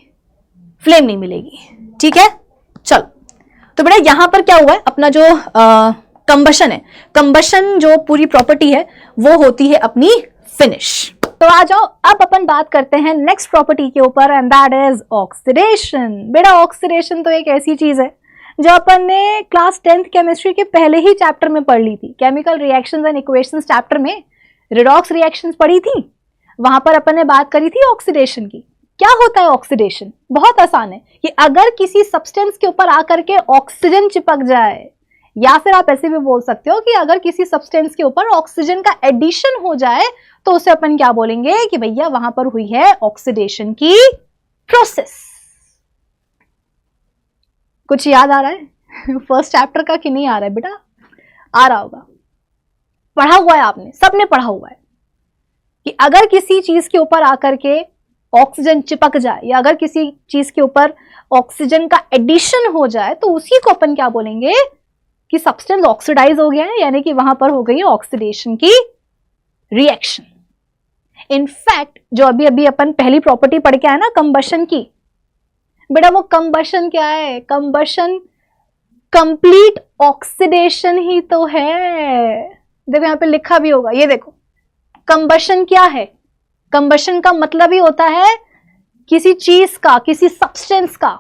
फ्लेम नहीं मिलेगी, ठीक है। चलो, तो बेटा यहां पर क्या हुआ है, अपना जो कंबशन है, कंबशन जो पूरी प्रॉपर्टी है वो होती है अपनी फिनिश। तो आ जाओ, अब अपन बात करते हैं नेक्स्ट प्रॉपर्टी के ऊपर, एंड दैट इज ऑक्सीडेशन। बेटा ऑक्सीडेशन तो एक ऐसी चीज है जो अपन ने क्लास 10th केमिस्ट्री के पहले ही चैप्टर में पढ़ ली थी, chemical reactions and equations chapter में रिडॉक्स रिएक्शंस पढ़ी थी, वहां पर अपन ने बात करी थी ऑक्सीडेशन की। क्या होता है ऑक्सीडेशन, बहुत आसान है, कि अगर किसी सब्सटेंस के ऊपर आकर के ऑक्सीजन चिपक जाए, या फिर आप ऐसे भी बोल सकते हो कि अगर किसी सब्सटेंस के ऊपर ऑक्सीजन का एडिशन हो जाए, तो उसे अपन क्या बोलेंगे कि भैया वहां पर हुई है ऑक्सीडेशन की प्रोसेस। कुछ याद आ रहा है फर्स्ट चैप्टर का कि नहीं आ रहा है बेटा, आ रहा होगा, पढ़ा हुआ है आपने, सबने पढ़ा हुआ है कि अगर किसी चीज के ऊपर आकर के ऑक्सीजन चिपक जाए, या अगर किसी चीज के ऊपर ऑक्सीजन का एडिशन हो जाए, तो उसी को अपन क्या बोलेंगे कि सब्सटेंस ऑक्सीडाइज हो गया है, यानी कि वहां पर हो गई ऑक्सीडेशन की रिएक्शन। इनफैक्ट जो अभी अभी अपन पहली प्रॉपर्टी पढ़ के आए ना कंबशन की, बेटा वो कंबशन क्या है, कंबशन कंप्लीट ऑक्सीडेशन ही तो है। देखो यहां पे लिखा भी होगा, ये देखो कंबशन क्या है, कंबशन का मतलब ही होता है किसी चीज का, किसी सब्सटेंस का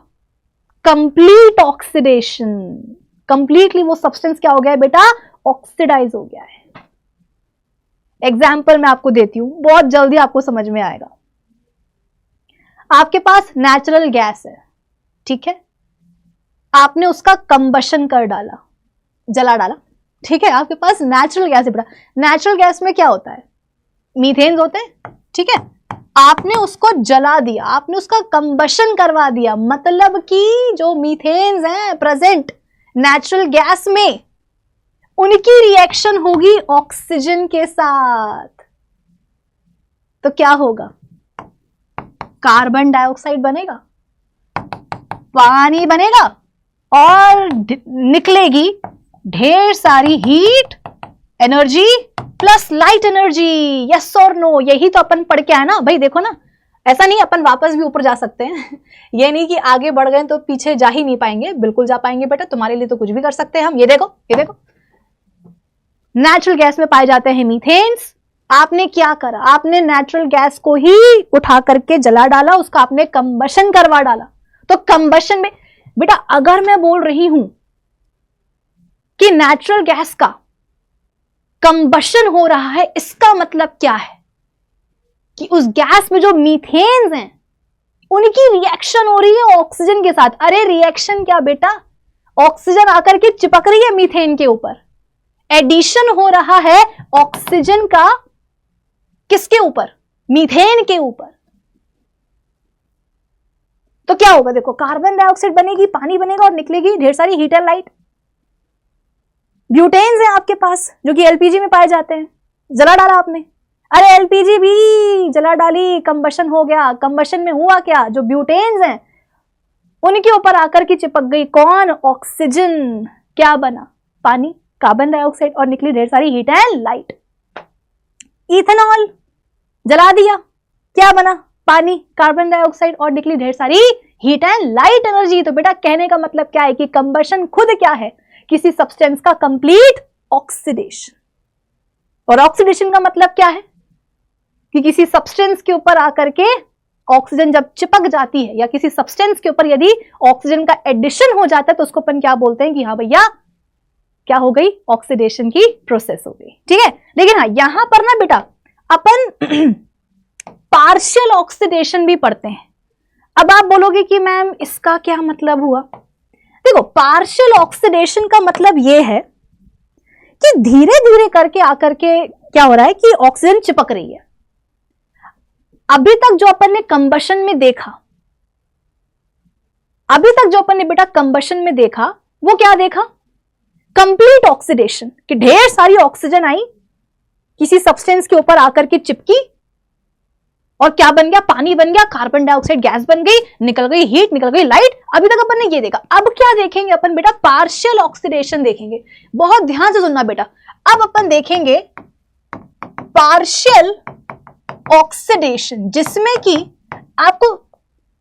कंप्लीट ऑक्सीडेशन। कंप्लीटली वो सब्सटेंस क्या हो गया है बेटा, ऑक्सीडाइज हो गया है। एग्जाम्पल मैं आपको देती हूं, बहुत जल्दी आपको समझ में आएगा। आपके पास नेचुरल गैस है, ठीक है, आपने उसका कंबशन कर डाला, जला डाला, ठीक है, आपके पास नेचुरल गैस है बेटा। नेचुरल गैस में क्या होता है, मीथेन्स होते हैं, ठीक है, आपने उसको जला दिया, आपने उसका कंबशन करवा दिया, मतलब कि जो मीथेन्स हैं प्रेजेंट नेचुरल गैस में, उनकी रिएक्शन होगी ऑक्सीजन के साथ। तो क्या होगा, कार्बन डाइऑक्साइड बनेगा, पानी बनेगा, और निकलेगी ढेर सारी heat energy plus light energy. Yes और नो, यही तो अपन पढ़ के आए ना भाई। देखो ना, ऐसा नहीं अपन वापस भी ऊपर जा सकते हैं ये नहीं कि आगे बढ़ गए तो पीछे जा ही नहीं पाएंगे, बिल्कुल जा पाएंगे बेटा, तुम्हारे लिए तो कुछ भी कर सकते हैं हम। ये देखो, ये देखो, नेचुरल गैस में पाए जाते हैं मीथेन्स। आपने क्या करा, आपने नेचुरल गैस को ही उठा करके जला डाला, उसका आपने कंबशन करवा डाला। तो कंबशन में बेटा अगर मैं बोल रही हूं कि नेचुरल गैस का कंबशन हो रहा है, इसका मतलब क्या है कि उस गैस में जो मीथेन्स हैं उनकी रिएक्शन हो रही है ऑक्सीजन के साथ। अरे रिएक्शन क्या बेटा, ऑक्सीजन आकर के चिपक रही है मीथेन के ऊपर, एडिशन हो रहा है ऑक्सीजन का किसके ऊपर, मीथेन के ऊपर। तो क्या होगा, देखो कार्बन डाइऑक्साइड बनेगी, पानी बनेगा और निकलेगी ढेर सारी हीट एंड लाइट। ब्यूटेन्स हैं आपके पास जो कि एलपीजी में पाए जाते हैं, जला डाला आपने, अरे एलपीजी भी जला डाली, कंबशन हो गया। कंबशन में हुआ क्या, जो ब्यूटेन्स हैं उनके ऊपर आकर के चिपक गई कौन, ऑक्सीजन। क्या बना, पानी, कार्बन डाइऑक्साइड, और निकली ढेर सारी हीट एंड लाइट। इथेनॉल जला दिया, क्या बना? पानी, कार्बन डाइऑक्साइड और निकली ढेर सारी हीट एंड लाइट एनर्जी। तो बेटा कहने का मतलब क्या है कि कंबशन खुद क्या है? किसी सब्सटेंस का कंप्लीट ऑक्सीडेशन। और ऑक्सीडेशन का मतलब क्या है? कि किसी सब्सटेंस के ऊपर आकर के ऑक्सीजन जब चिपक जाती है या किसी सब्सटेंस के ऊपर यदि ऑक्सीजन का एडिशन हो जाता है तो उसको अपन क्या बोलते हैं कि हाँ भैया क्या हो गई? ऑक्सीडेशन की प्रोसेस हो गई। ठीक है, लेकिन हाँ यहां पर ना बेटा अपन पार्शियल ऑक्सीडेशन भी पढ़ते हैं। अब आप बोलोगे कि मैम इसका क्या मतलब हुआ? देखो, पार्शियल ऑक्सीडेशन का मतलब यह है कि धीरे धीरे करके आकर के क्या हो रहा है कि ऑक्सीजन चिपक रही है। अभी तक जो अपन ने कंबशन में देखा, अभी तक जो अपन ने बेटा कंबशन में देखा वो क्या देखा? कंप्लीट ऑक्सीडेशन, कि ढेर सारी ऑक्सीजन आई, किसी सब्सटेंस के ऊपर आकर के चिपकी और क्या बन गया? पानी बन गया, कार्बन डाइऑक्साइड गैस बन गई, निकल गई हीट, निकल गई लाइट। अभी तक अपन ने ये देखा। अब क्या देखेंगे अपन बेटा? पार्शियल ऑक्सीडेशन देखेंगे। बहुत ध्यान से सुनना बेटा। अब अपन देखेंगे पार्शियल ऑक्सीडेशन, जिसमें कि आपको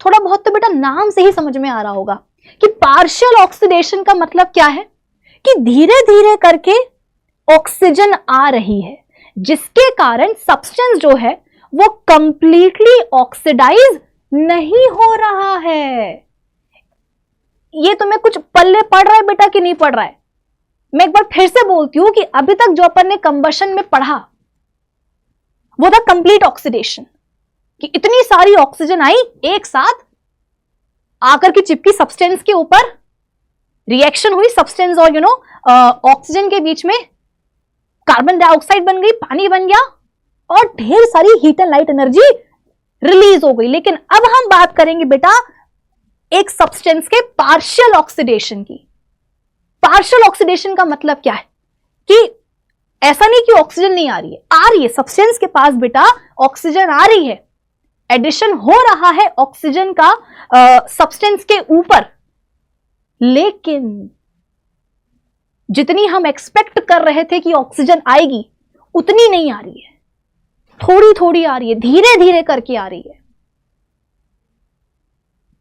थोड़ा बहुत तो बेटा नाम से ही समझ में आ रहा होगा कि पार्शियल ऑक्सीडेशन का मतलब क्या है, कि धीरे धीरे करके ऑक्सीजन आ रही है जिसके कारण सब्सटेंस जो है वो कंप्लीटली ऑक्सीडाइज नहीं हो रहा है। ये तुम्हें कुछ पल्ले पड़ रहा है बेटा कि नहीं पड़ रहा है? मैं एक बार फिर से बोलती हूं कि अभी तक जो अपन ने कंबशन में पढ़ा वो था कंप्लीट ऑक्सीडेशन, कि इतनी सारी ऑक्सीजन आई एक साथ आकर के चिपकी सब्सटेंस के ऊपर, रिएक्शन हुई सब्सटेंस और ऑक्सीजन के बीच में, कार्बन डाइऑक्साइड बन गई, पानी बन गया और ढेर सारी heat and light energy release हो गई। लेकिन अब हम बात करेंगे बेटा एक सब्सटेंस के पार्शियल ऑक्सीडेशन की। पार्शियल ऑक्सीडेशन का मतलब क्या है? कि ऐसा नहीं कि ऑक्सीजन नहीं आ रही है, आ रही है। सब्सटेंस के पास बेटा ऑक्सीजन आ रही है, एडिशन हो रहा है ऑक्सीजन का सब्सटेंस के ऊपर, लेकिन जितनी हम एक्सपेक्ट कर रहे थे कि ऑक्सीजन आएगी उतनी नहीं आ रही है, थोड़ी थोड़ी आ रही है, धीरे धीरे करके आ रही है।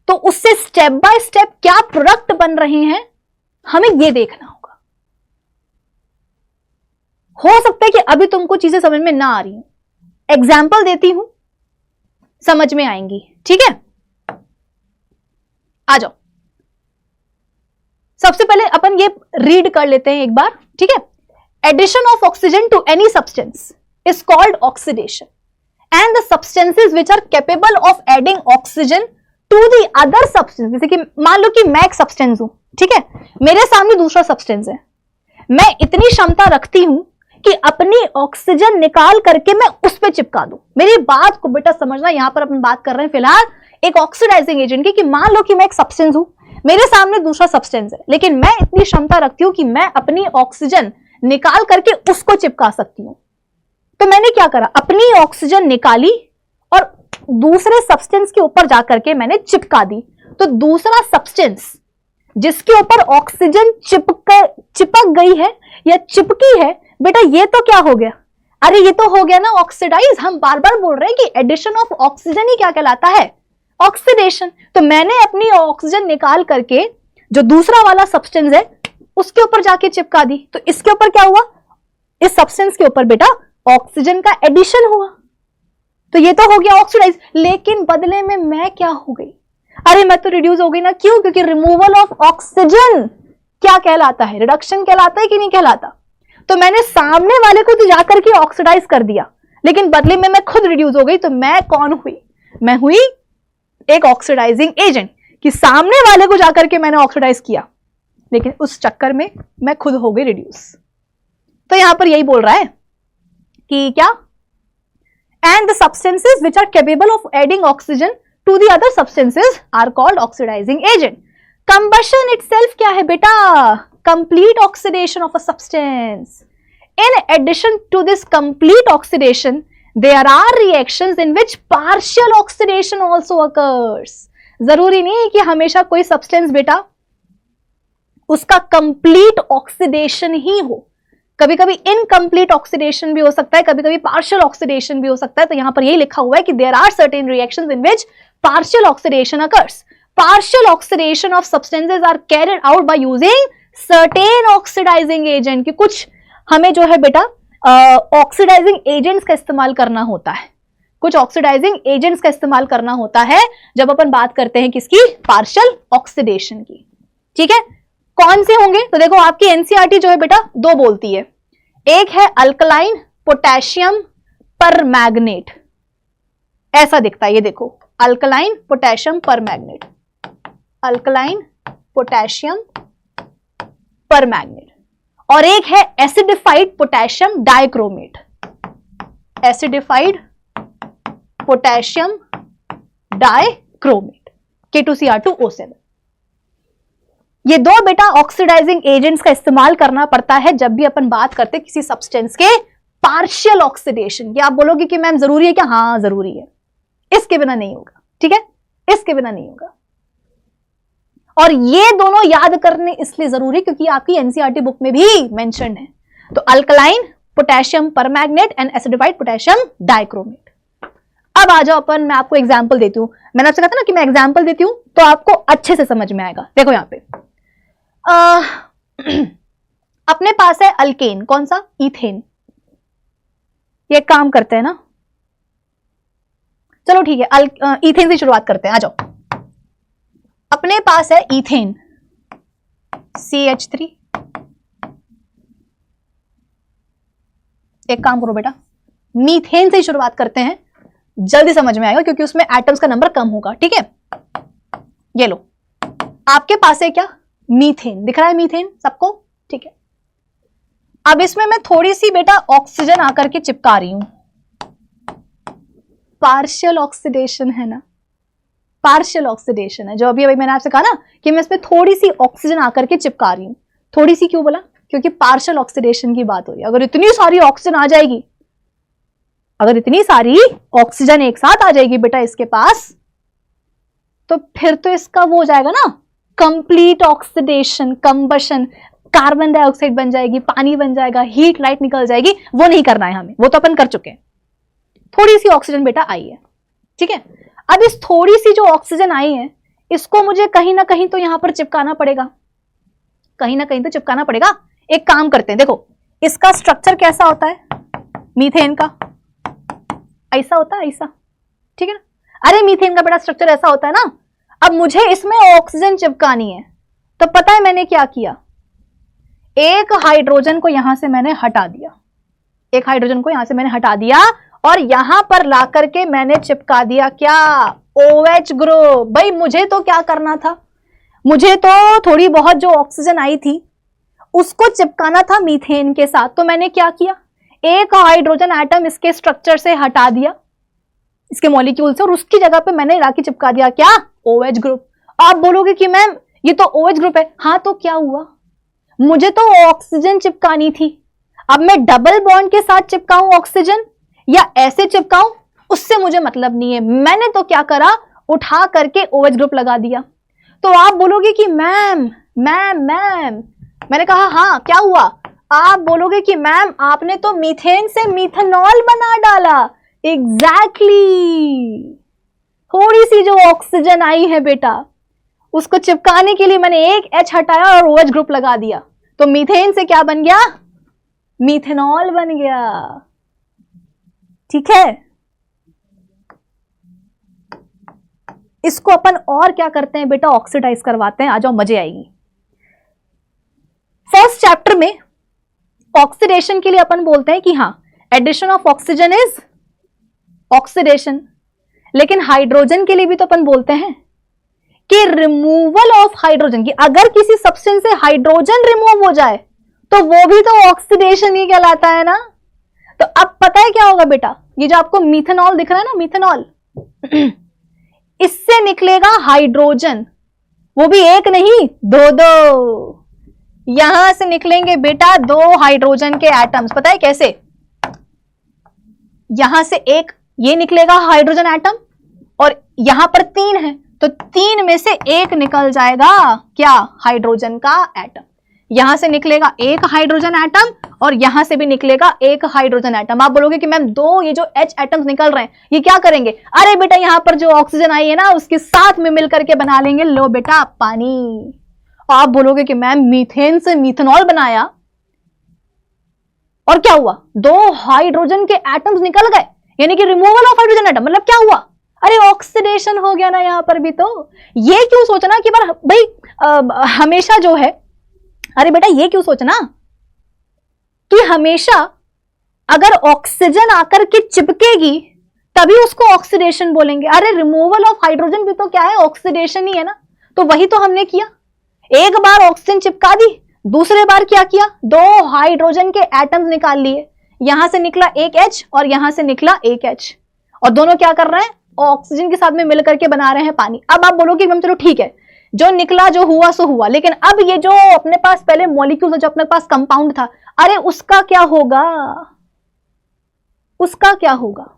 तो उससे स्टेप बाय स्टेप क्या प्रोडक्ट बन रहे हैं हमें यह देखना होगा। हो सकता है कि अभी तुमको चीजें समझ में ना आ रही हैं, एग्जाम्पल देती हूं, समझ में आएंगी। ठीक है, आ जाओ। सबसे पहले अपन ये रीड कर लेते हैं एक बार। ठीक है, addition of oxygen to any substance is called oxidation and the substances which are capable of adding oxygen to the other substance. जैसे कि मान लो कि मैं एक सब्सटेंस हूं, ठीक है, मेरे सामने दूसरा सब्सटेंस है, मैं इतनी क्षमता रखती हूं कि अपनी ऑक्सीजन निकाल करके मैं उस पर चिपका दूं। मेरी बात को बेटा समझना, यहां पर अपन बात कर रहे हैं फिलहाल एक ऑक्सीडाइजिंग एजेंट की, कि मान लो कि मैं एक सब्सटेंस हूं, मेरे सामने दूसरा सब्सटेंस है, लेकिन मैं इतनी क्षमता रखती हूं कि मैं अपनी ऑक्सीजन निकाल करके उसको चिपका सकती हूं। तो मैंने क्या करा? अपनी ऑक्सीजन निकाली और दूसरे सब्सटेंस के ऊपर जाकर के मैंने चिपका दी। तो दूसरा सब्सटेंस जिसके ऊपर ऑक्सीजन चिपक गई है या चिपकी है, बेटा ये तो क्या हो गया? अरे ये तो हो गया ना ऑक्सीडाइज। हम बार बार बोल रहे हैं कि एडिशन ऑफ ऑक्सीजन ही क्या कहलाता है? ऑक्सीडेशन। तो मैंने अपनी ऑक्सीजन निकाल करके जो दूसरा वाला सब्सटेंस है उसके ऊपर जाके चिपका दी। तो इसके ऊपर क्या हुआ? इस सब्सटेंस के ऊपर बेटा ऑक्सीजन का एडिशन हुआ, तो ये तो हो गया ऑक्सीडाइज। लेकिन बदले में मैं क्या हो गई? अरे मैं तो रिड्यूस हो गई ना। क्यों? क्योंकि रिमूवल ऑफ ऑक्सीजन क्या कहलाता है? रिडक्शन कहलाता है कि नहीं कहलाता? तो मैंने सामने वाले को तो जाकर के ऑक्सीडाइज कर दिया, लेकिन बदले में मैं खुद रिड्यूस हो गई। तो मैं कौन हुई? मैं हुई एक ऑक्सीडाइजिंग एजेंट, कि सामने वाले को जाकर के मैंने ऑक्सीडाइज किया, लेकिन उस चक्कर में मैं खुद हो गई रिड्यूस। तो यहां पर यही बोल रहा है कि क्या? And the substances which are capable of adding oxygen to the other substances are called oxidising agent. Combustion itself क्या है बेटा? complete oxidation of a substance. In addition to this complete oxidation, there are reactions in which partial oxidation also occurs. जरूरी नहीं है कि हमेशा कोई substance बेटा उसका कंप्लीट ऑक्सीडेशन ही हो, कभी कभी इनकम्प्लीट ऑक्सीडेशन भी हो सकता है, कभी कभी पार्शियल ऑक्सीडेशन भी हो सकता है। तो यहां पर यही लिखा हुआ है कि there are certain reactions in which partial oxidation occurs. Partial oxidation of substances are carried out by using certain oxidising agent. कि कुछ हमें जो है बेटा ऑक्सीडाइजिंग एजेंट्स का इस्तेमाल करना होता है, कुछ ऑक्सीडाइजिंग एजेंट्स का इस्तेमाल करना होता है जब अपन बात करते हैं किसकी, पार्शियल ऑक्सीडेशन की। ठीक है, कौन से होंगे? तो देखो आपकी एनसीईआरटी जो है बेटा दो बोलती है, एक है अल्कलाइन पोटेशियम परमैंगनेट, ऐसा दिखता है, ये देखो alkaline potassium permanganate, alkaline potassium permanganate, और एक है acidified potassium dichromate, acidified potassium dichromate K2Cr2O7। ये दो बेटा ऑक्सीडाइजिंग एजेंट्स का इस्तेमाल करना पड़ता है जब भी अपन बात करते हैं किसी सब्सटेंस के पार्शियल ऑक्सीडेशन की। आप बोलोगे कि मैम जरूरी है क्या? हाँ जरूरी है, इसके बिना नहीं होगा। ठीक है, इसके बिना नहीं होगा। और ये दोनों याद करने इसलिए जरूरी क्योंकि आपकी एनसीईआरटी बुक में भी मेंशन है। तो alkaline potassium permanganate and acidified potassium dichromate. अब आ जाओ अपन, मैं आपको एग्जांपल देती हूं। मैंने आपसे कहा था ना कि मैं एग्जांपल देती हूं तो आपको अच्छे से समझ में आएगा। देखो यहां पे अपने पास है अल्केन, कौन सा? इथेन। ये काम करते हैं ना, चलो ठीक है, इथेन से शुरुआत करते हैं। आ जाओ, अपने पास है इथेन CH3। एक काम करो बेटा, मीथेन से शुरुआत करते हैं, जल्दी समझ में आएगा क्योंकि उसमें एटम्स का नंबर कम होगा। ठीक है, ये लो, आपके पास है क्या? मीथेन। दिख रहा है मीथेन सबको? ठीक है, अब इसमें मैं थोड़ी सी बेटा ऑक्सीजन आकर के चिपका रही हूं। पार्शियल ऑक्सीडेशन है ना, पार्शियल ऑक्सीडेशन है। जो अभी मैंने आपसे कहा ना कि मैं इसमें थोड़ी सी ऑक्सीजन आकर के चिपका रही हूं। थोड़ी सी क्यों बोला? क्योंकि पार्शियल ऑक्सीडेशन की बात हो रही है। अगर इतनी सारी ऑक्सीजन आ जाएगी, अगर इतनी सारी ऑक्सीजन एक साथ आ जाएगी बेटा इसके पास, तो फिर तो इसका वो हो जाएगा ना complete oxidation, combustion, carbon dioxide बन जाएगी, पानी बन जाएगा, हीट लाइट निकल जाएगी। वो नहीं करना है हमें, वो तो अपन कर चुके हैं। थोड़ी सी ऑक्सीजन बेटा आई है, ठीक है। अब इस थोड़ी सी जो ऑक्सीजन आई है इसको मुझे कहीं ना कहीं तो यहां पर चिपकाना पड़ेगा, कहीं ना कहीं तो चिपकाना पड़ेगा। एक काम करते हैं, देखो इसका स्ट्रक्चर कैसा होता है मीथेन का? ऐसा होता है, ऐसा, ठीक है ना। अरे मीथेन का बेटा स्ट्रक्चर ऐसा होता है ना। अब मुझे इसमें ऑक्सीजन चिपकानी है, तो पता है मैंने क्या किया? एक हाइड्रोजन को यहां से मैंने हटा दिया, एक हाइड्रोजन को यहां से मैंने हटा दिया और यहां पर ला करके मैंने चिपका दिया क्या? OH group. भाई मुझे तो क्या करना था, मुझे तो थोड़ी बहुत जो ऑक्सीजन आई थी उसको चिपकाना था मीथेन के साथ। तो मैंने क्या किया? एक हाइड्रोजन एटम इसके स्ट्रक्चर से हटा दिया, इसके मॉलिक्यूल से, और उसकी जगह पे मैंने लाके चिपका दिया क्या? OH group. आप बोलोगे कि मैम ये तो OH ग्रुप है। हाँ तो क्या हुआ? मुझे तो ऑक्सीजन चिपकानी थी। अब मैं डबल बॉन्ड के साथ चिपकाऊं ऑक्सीजन या ऐसे चिपकाऊं, उससे मुझे मतलब नहीं है। मैंने तो क्या करा? उठा करके OH ग्रुप लगा दिया। तो आप बोलोगे कि मैम मैम मैम, मैंने कहा हाँ क्या हुआ? आप बोलोगे कि मैम आपने तो मीथेन से मीथेनॉल बना डाला। एग्जैक्टली थोड़ी सी जो ऑक्सीजन आई है बेटा उसको चिपकाने के लिए मैंने एक H हटाया और OH ग्रुप लगा दिया, तो मीथेन से क्या बन गया? मीथेनॉल बन गया। ठीक है, इसको अपन और क्या करते हैं बेटा? ऑक्सीडाइज करवाते हैं। आ जाओ, मजे आएगी। फर्स्ट चैप्टर में ऑक्सीडेशन के लिए अपन बोलते हैं कि हाँ addition of oxygen is oxidation, लेकिन हाइड्रोजन के लिए भी तो अपन बोलते हैं कि रिमूवल ऑफ हाइड्रोजन की। अगर किसी सब्सटेंस से हाइड्रोजन रिमूव हो जाए तो वो भी तो ऑक्सीडेशन ही कहलाता है ना। तो अब पता है क्या होगा बेटा? ये जो आपको मीथेनॉल दिख रहा है ना, मीथेनॉल, इससे निकलेगा हाइड्रोजन, वो भी एक नहीं दो दो। यहां से निकलेंगे बेटा दो हाइड्रोजन के एटम्स। पता है कैसे? यहां से एक ये निकलेगा हाइड्रोजन एटम और यहां पर तीन है, तो तीन में से एक निकल जाएगा क्या? हाइड्रोजन का एटम। यहां से निकलेगा एक हाइड्रोजन एटम और यहां से भी निकलेगा एक हाइड्रोजन एटम। आप बोलोगे कि मैम दो ये जो H एटम्स निकल रहे हैं ये क्या करेंगे? अरे बेटा यहां पर जो ऑक्सीजन आई है ना उसके साथ में मिलकर के बना लेंगे, लो बेटा पानी। आप बोलोगे कि मैम मीथेन से मीथेनॉल बनाया और क्या हुआ? दो हाइड्रोजन के एटम्स निकल गए, यानी कि रिमूवल ऑफ हाइड्रोजन एटम। मतलब क्या हुआ? अरे ऑक्सीडेशन हो गया ना यहां पर भी। तो ये क्यों सोचना कि भाई हमेशा जो है, अरे बेटा ये क्यों सोचना कि हमेशा अगर ऑक्सीजन आकर के चिपकेगी तभी उसको ऑक्सीडेशन बोलेंगे। अरे रिमूवल ऑफ हाइड्रोजन भी तो क्या है? ऑक्सीडेशन ही है ना। तो वही तो हमने किया, एक बार ऑक्सीजन चिपका दी, दूसरे बार क्या किया? दो हाइड्रोजन के एटम्स निकाल लिए, यहां से निकला एक H और यहां से निकला एक H, और दोनों क्या कर रहे हैं? ऑक्सीजन के साथ में मिलकर के बना रहे हैं पानी। अब आप बोलोगे मैम चलो ठीक है, जो निकला जो हुआ सो हुआ, लेकिन अब ये जो अपने पास पहले मॉलिक्यूल था, जो अपने पास कंपाउंड था, अरे उसका क्या होगा? उसका क्या होगा?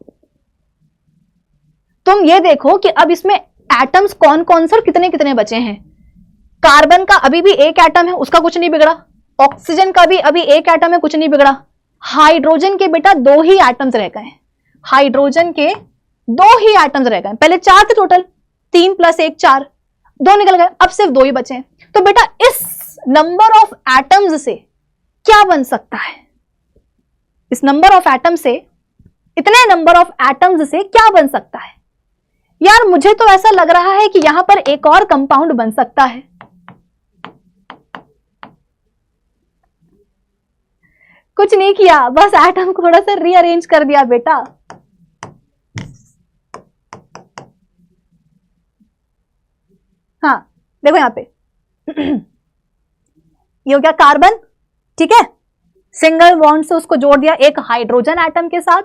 तुम ये देखो कि अब इसमें एटम्स कौन कौन से और कितने कितने बचे हैं। कार्बन का अभी भी एक एटम है, उसका कुछ नहीं बिगड़ा। ऑक्सीजन का भी अभी एक एटम है, कुछ नहीं बिगड़ा। हाइड्रोजन के बेटा दो ही एटम्स रह गए। हाइड्रोजन के दो ही एटम्स रह गए, पहले चार थे टोटल, 3 + 1 4, दो निकल गए, अब सिर्फ दो ही बचे हैं। तो बेटा इस नंबर ऑफ एटम्स से क्या बन सकता है? इस नंबर ऑफ एटम से, इतने नंबर ऑफ एटम्स से क्या बन सकता है? यार मुझे तो ऐसा लग रहा है कि यहां पर एक और कंपाउंड बन सकता है। कुछ नहीं किया, बस एटम को थोड़ा सा रीअरेंज कर दिया बेटा। हाँ देखो यहां पे ये हो गया कार्बन, ठीक है, सिंगल बॉन्ड से उसको जोड़ दिया एक हाइड्रोजन एटम के साथ।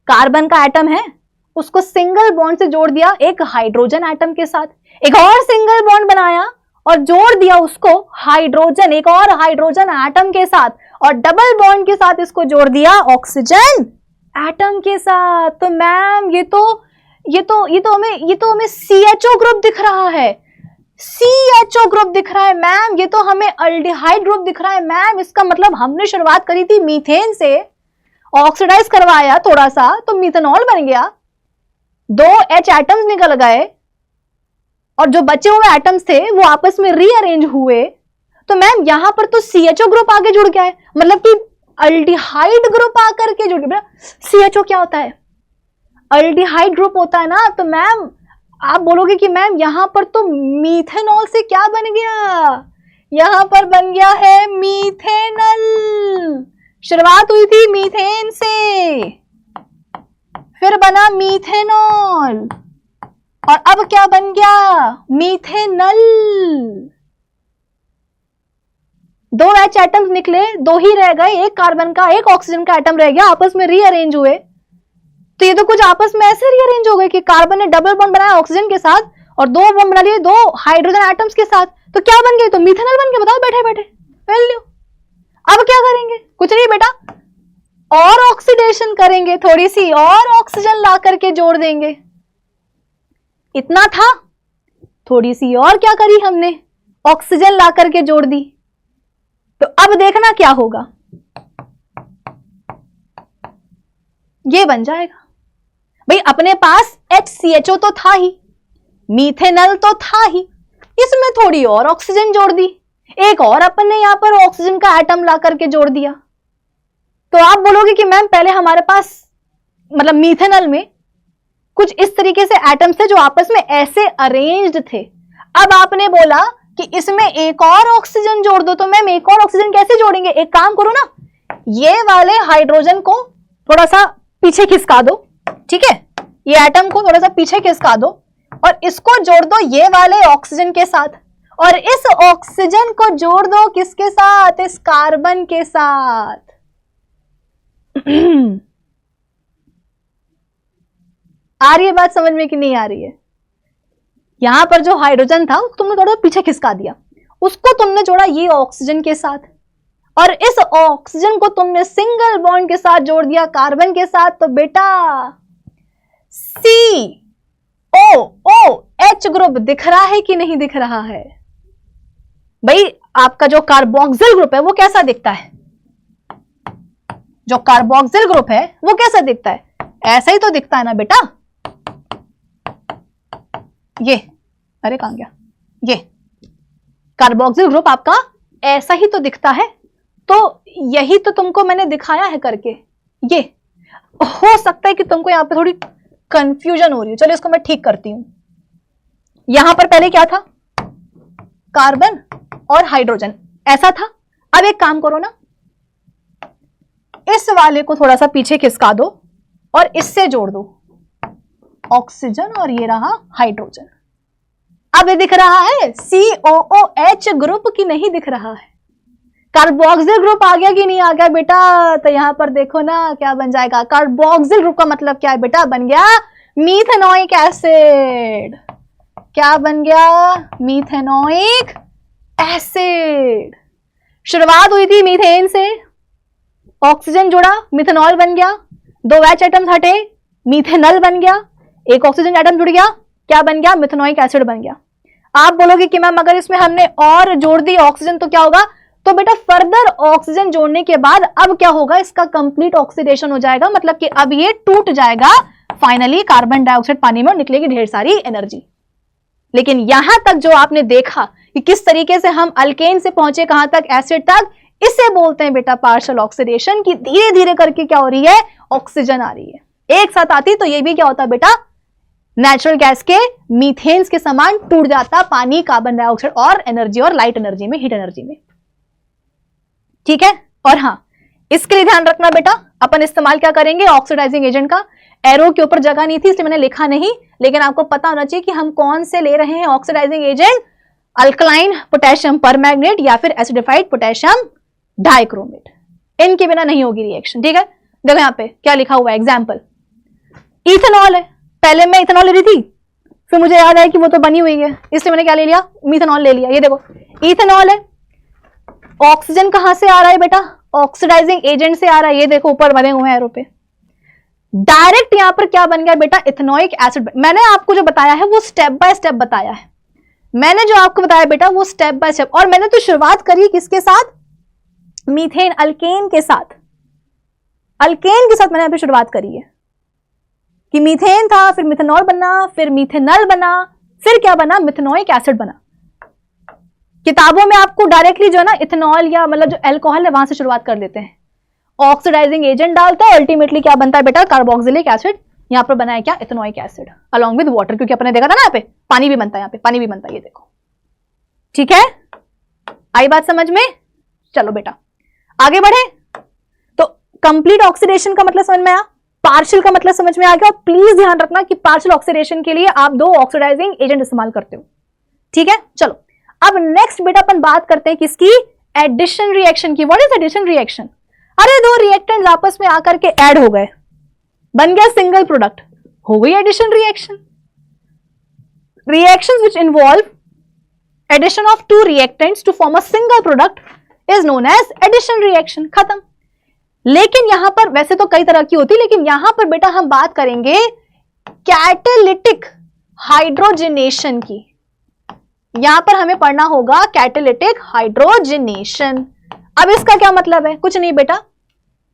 कार्बन का एटम है, उसको सिंगल बॉन्ड से जोड़ दिया एक हाइड्रोजन एटम के साथ। एक और सिंगल बॉन्ड बनाया और जोड़ दिया उसको हाइड्रोजन, एक और हाइड्रोजन एटम के साथ, और डबल बॉन्ड के साथ इसको जोड़ दिया ऑक्सीजन एटम के साथ। तो मैम ये तो हमें CHO ग्रुप दिख रहा है, CHO ग्रुप दिख रहा है मैम। ये तो हमें अल्डिहाइड ग्रुप दिख रहा है मैम। इसका मतलब हमने शुरुआत करी थी मीथेन से, ऑक्सीडाइज करवाया थोड़ा सा तो मीथेनॉल बन गया, दो H एटम्स निकल गए और जो बचे हुए एटम्स थे वो आपस में रीअरेंज हुए। तो मैम यहां पर तो CHO ग्रुप आगे जुड़ गया है, मतलब कि अल्डिहाइड ग्रुप आकर के जुड़ गया। CHO क्या होता है? अल्डिहाइड ग्रुप होता है ना। तो मैम आप बोलोगे कि मैम यहां पर तो मीथेनॉल से क्या बन गया? यहां पर बन गया है मीथेनल। शुरुआत हुई थी मीथेन से, फिर बना मीथेनॉल, और अब क्या बन गया? मीथेनल। दो H एटम्स निकले, दो ही रह गए, एक कार्बन का एक ऑक्सीजन का एटम रह गया, आपस में रीअरेंज हुए। तो ये तो कुछ आपस में ऐसे रीअरेंज हो गए कि कार्बन ने डबल बॉन्ड बनाया ऑक्सीजन के साथ और दो बॉन्ड बना लिए दो हाइड्रोजन एटम्स के साथ। तो क्या बन गए? तो मीथेनॉल बन गए। बताओ बैठे बैठे वैल्यू। अब क्या करेंगे? कुछ नहीं बेटा, और ऑक्सीडेशन करेंगे, थोड़ी सी और ऑक्सीजन ला करके जोड़ देंगे। इतना था, थोड़ी सी और क्या करी हमने? ऑक्सीजन ला करके जोड़ दी। तो अब देखना क्या होगा, ये बन जाएगा। भाई अपने पास HCHO तो था ही, मीथेनल तो था ही, इसमें थोड़ी और ऑक्सीजन जोड़ दी, एक और अपन ने यहां पर ऑक्सीजन का एटम ला करके जोड़ दिया। तो आप बोलोगे कि मैम पहले हमारे पास मतलब मीथेनल में कुछ इस तरीके से एटम्स थे जो आपस में ऐसे अरेंज्ड थे, अब आपने बोला कि इसमें एक और ऑक्सीजन जोड़ दो। तो मैम एक और ऑक्सीजन कैसे जोड़ेंगे? एक काम करो ना, ये वाले हाइड्रोजन को थोड़ा सा पीछे खिसका दो, ठीक है, ये एटम को थोड़ा सा पीछे खिसका दो और इसको जोड़ दो ये वाले ऑक्सीजन के साथ, और इस ऑक्सीजन को जोड़ दो किसके साथ? इस कार्बन के साथ। आ रही है बात समझ में कि नहीं आ रही है? यहां पर जो हाइड्रोजन था उसको तुमने थोड़ा पीछे खिसका दिया, उसको तुमने जोड़ा ये ऑक्सीजन के साथ, और इस ऑक्सीजन को तुमने सिंगल बॉन्ड के साथ जोड़ दिया कार्बन के साथ। तो बेटा COOH ग्रुप दिख रहा है कि नहीं दिख रहा है? भाई आपका जो कार्बोक्सिल ग्रुप है वो कैसा दिखता है? जो कार्बोक्सिल ग्रुप है वो कैसा दिखता है? ऐसा ही तो दिखता है ना बेटा। ये, अरे कहां गया, ये कार्बोक्सिल ग्रुप आपका ऐसा ही तो दिखता है। तो यही तो तुमको मैंने दिखाया है करके। ये हो सकता है कि तुमको यहां पे थोड़ी कंफ्यूजन हो रही है, चलो इसको मैं ठीक करती हूं। यहां पर पहले क्या था? कार्बन और हाइड्रोजन ऐसा था। अब एक काम करो ना, इस वाले को थोड़ा सा पीछे खिसका दो और इससे जोड़ दो ऑक्सीजन, और ये रहा हाइड्रोजन। अब ये दिख रहा है COOH ग्रुप की नहीं दिख रहा है? कार्बोक्सिल ग्रुप आ गया कि नहीं आ गया बेटा? तो यहां पर देखो ना क्या बन जाएगा। कार्बोक्सिल ग्रुप का मतलब क्या है बेटा? बन गया मीथेनोइक एसिड। क्या बन गया? Methanoic acid. शुरुआत हुई थी मीथेन से, ऑक्सीजन जुड़ा, मिथेनॉल बन गया, 2 H एटम्स हटे, मीथेनल बन गया, एक ऑक्सीजन एटम जुड़ गया, क्या बन गया? मिथेनोइक एसिड बन गया। आप बोलोगे कि मैम अगर इसमें हमने और जोड़ दी ऑक्सीजन तो क्या होगा? तो बेटा फर्दर ऑक्सीजन जोड़ने के बाद अब क्या होगा? इसका कंप्लीट ऑक्सीडेशन हो जाएगा, मतलब कि अब ये टूट जाएगा फाइनली कार्बन डाइऑक्साइड पानी में और निकलेगी ढेर सारी एनर्जी। लेकिन यहां तक जो आपने देखा कि किस तरीके से हम अल्केन से पहुंचे कहां तक? एसिड तक। इसे बोलते हैं बेटा पार्शियल ऑक्सीडेशन, की धीरे धीरे करके क्या हो रही है? ऑक्सीजन आ रही है। एक साथ आती तो ये भी क्या होता बेटा? नेचुरल गैस के मीथेन्स के समान टूट जाता पानी, कार्बन डाइऑक्साइड और एनर्जी और लाइट एनर्जी में, हीट एनर्जी में। ठीक है। और हाँ, इसके लिए ध्यान रखना बेटा, अपन इस्तेमाल क्या करेंगे? ऑक्सीडाइजिंग एजेंट का। एरो के ऊपर जगह नहीं थी इसलिए मैंने लिखा नहीं, लेकिन आपको पता होना चाहिए कि हम कौन से ले रहे हैं oxidising agent. Alkaline potassium permanganate या फिर एसिडिफाइड पोटेशियम डाइक्रोमेट। इनके बिना नहीं होगी रिएक्शन। ठीक है, देखो यहां पे क्या लिखा हुआ है। एग्जाम्पल, इथेनॉल है। पहले मैं इथेनॉल ले रही थी, फिर मुझे याद आया कि वो तो बनी हुई है, इसलिए मैंने क्या ले लिया? मिथेनॉल ले लिया। ये देखो इथेनॉल है। ऑक्सीजन कहां से आ रहा है बेटा? ऑक्सीडाइजिंग एजेंट से आ रहा है। ये देखो ऊपर बने हुए हैं एरो पे। डायरेक्ट यहां पर क्या बन गया बेटा? Ethanoic acid. मैंने आपको जो बताया है वो स्टेप बाय स्टेप बताया है। मैंने जो आपको बताया बेटा वो स्टेप बाय स्टेप, और मैंने तो शुरुआत करी किसके साथ? मीथेन अल्केन के साथ। अल्केन के साथ मैंने अभी शुरुआत करी है कि मीथेन था, फिर मिथेनॉल बना, फिर मीथेनल बना, फिर क्या बना? मिथेनोइक एसिड बना। किताबों में आपको डायरेक्टली जो है ना इथेनॉल या मतलब जो अल्कोहल है वहां से शुरुआत कर देते हैं, ऑक्सीडाइजिंग एजेंट डालते हैं, अल्टीमेटली क्या बनता है बेटा? Carboxylic acid. यहाँ पर बना है क्या? Ethanoic acid along with water, क्योंकि अपने देखा था ना यहाँ पे पानी भी बनता है, यहाँ पे पानी भी बनता है। ये देखो, ठीक है, आई बात समझ में? चलो बेटा आगे बढ़े। तो कंप्लीट ऑक्सीडेशन का मतलब समझ में आया, पार्शियल का मतलब समझ में आ गया। और प्लीज ध्यान रखना कि पार्शियल ऑक्सीडेशन के लिए आप 2 ऑक्सीडाइजिंग एजेंट इस्तेमाल करते हो। ठीक है, चलो अब नेक्स्ट बेटा अपन बात करते हैं किसकी? एडिशन रिएक्शन की। What is addition reaction? अरे 2 रिएक्टेंट्स आपस में आकर के ऐड हो गए, बन गया सिंगल प्रोडक्ट, हो गई addition reaction. Reactions which involve addition of 2 reactants to form a single product is known as addition reaction. खत्म। लेकिन यहां पर वैसे तो कई तरह की होती है, लेकिन यहां पर बेटा हम बात करेंगे कैटालिटिक हाइड्रोजनेशन की। यहां पर हमें पढ़ना होगा कैटालिटिक हाइड्रोजनेशन। अब इसका क्या मतलब है? कुछ नहीं बेटा,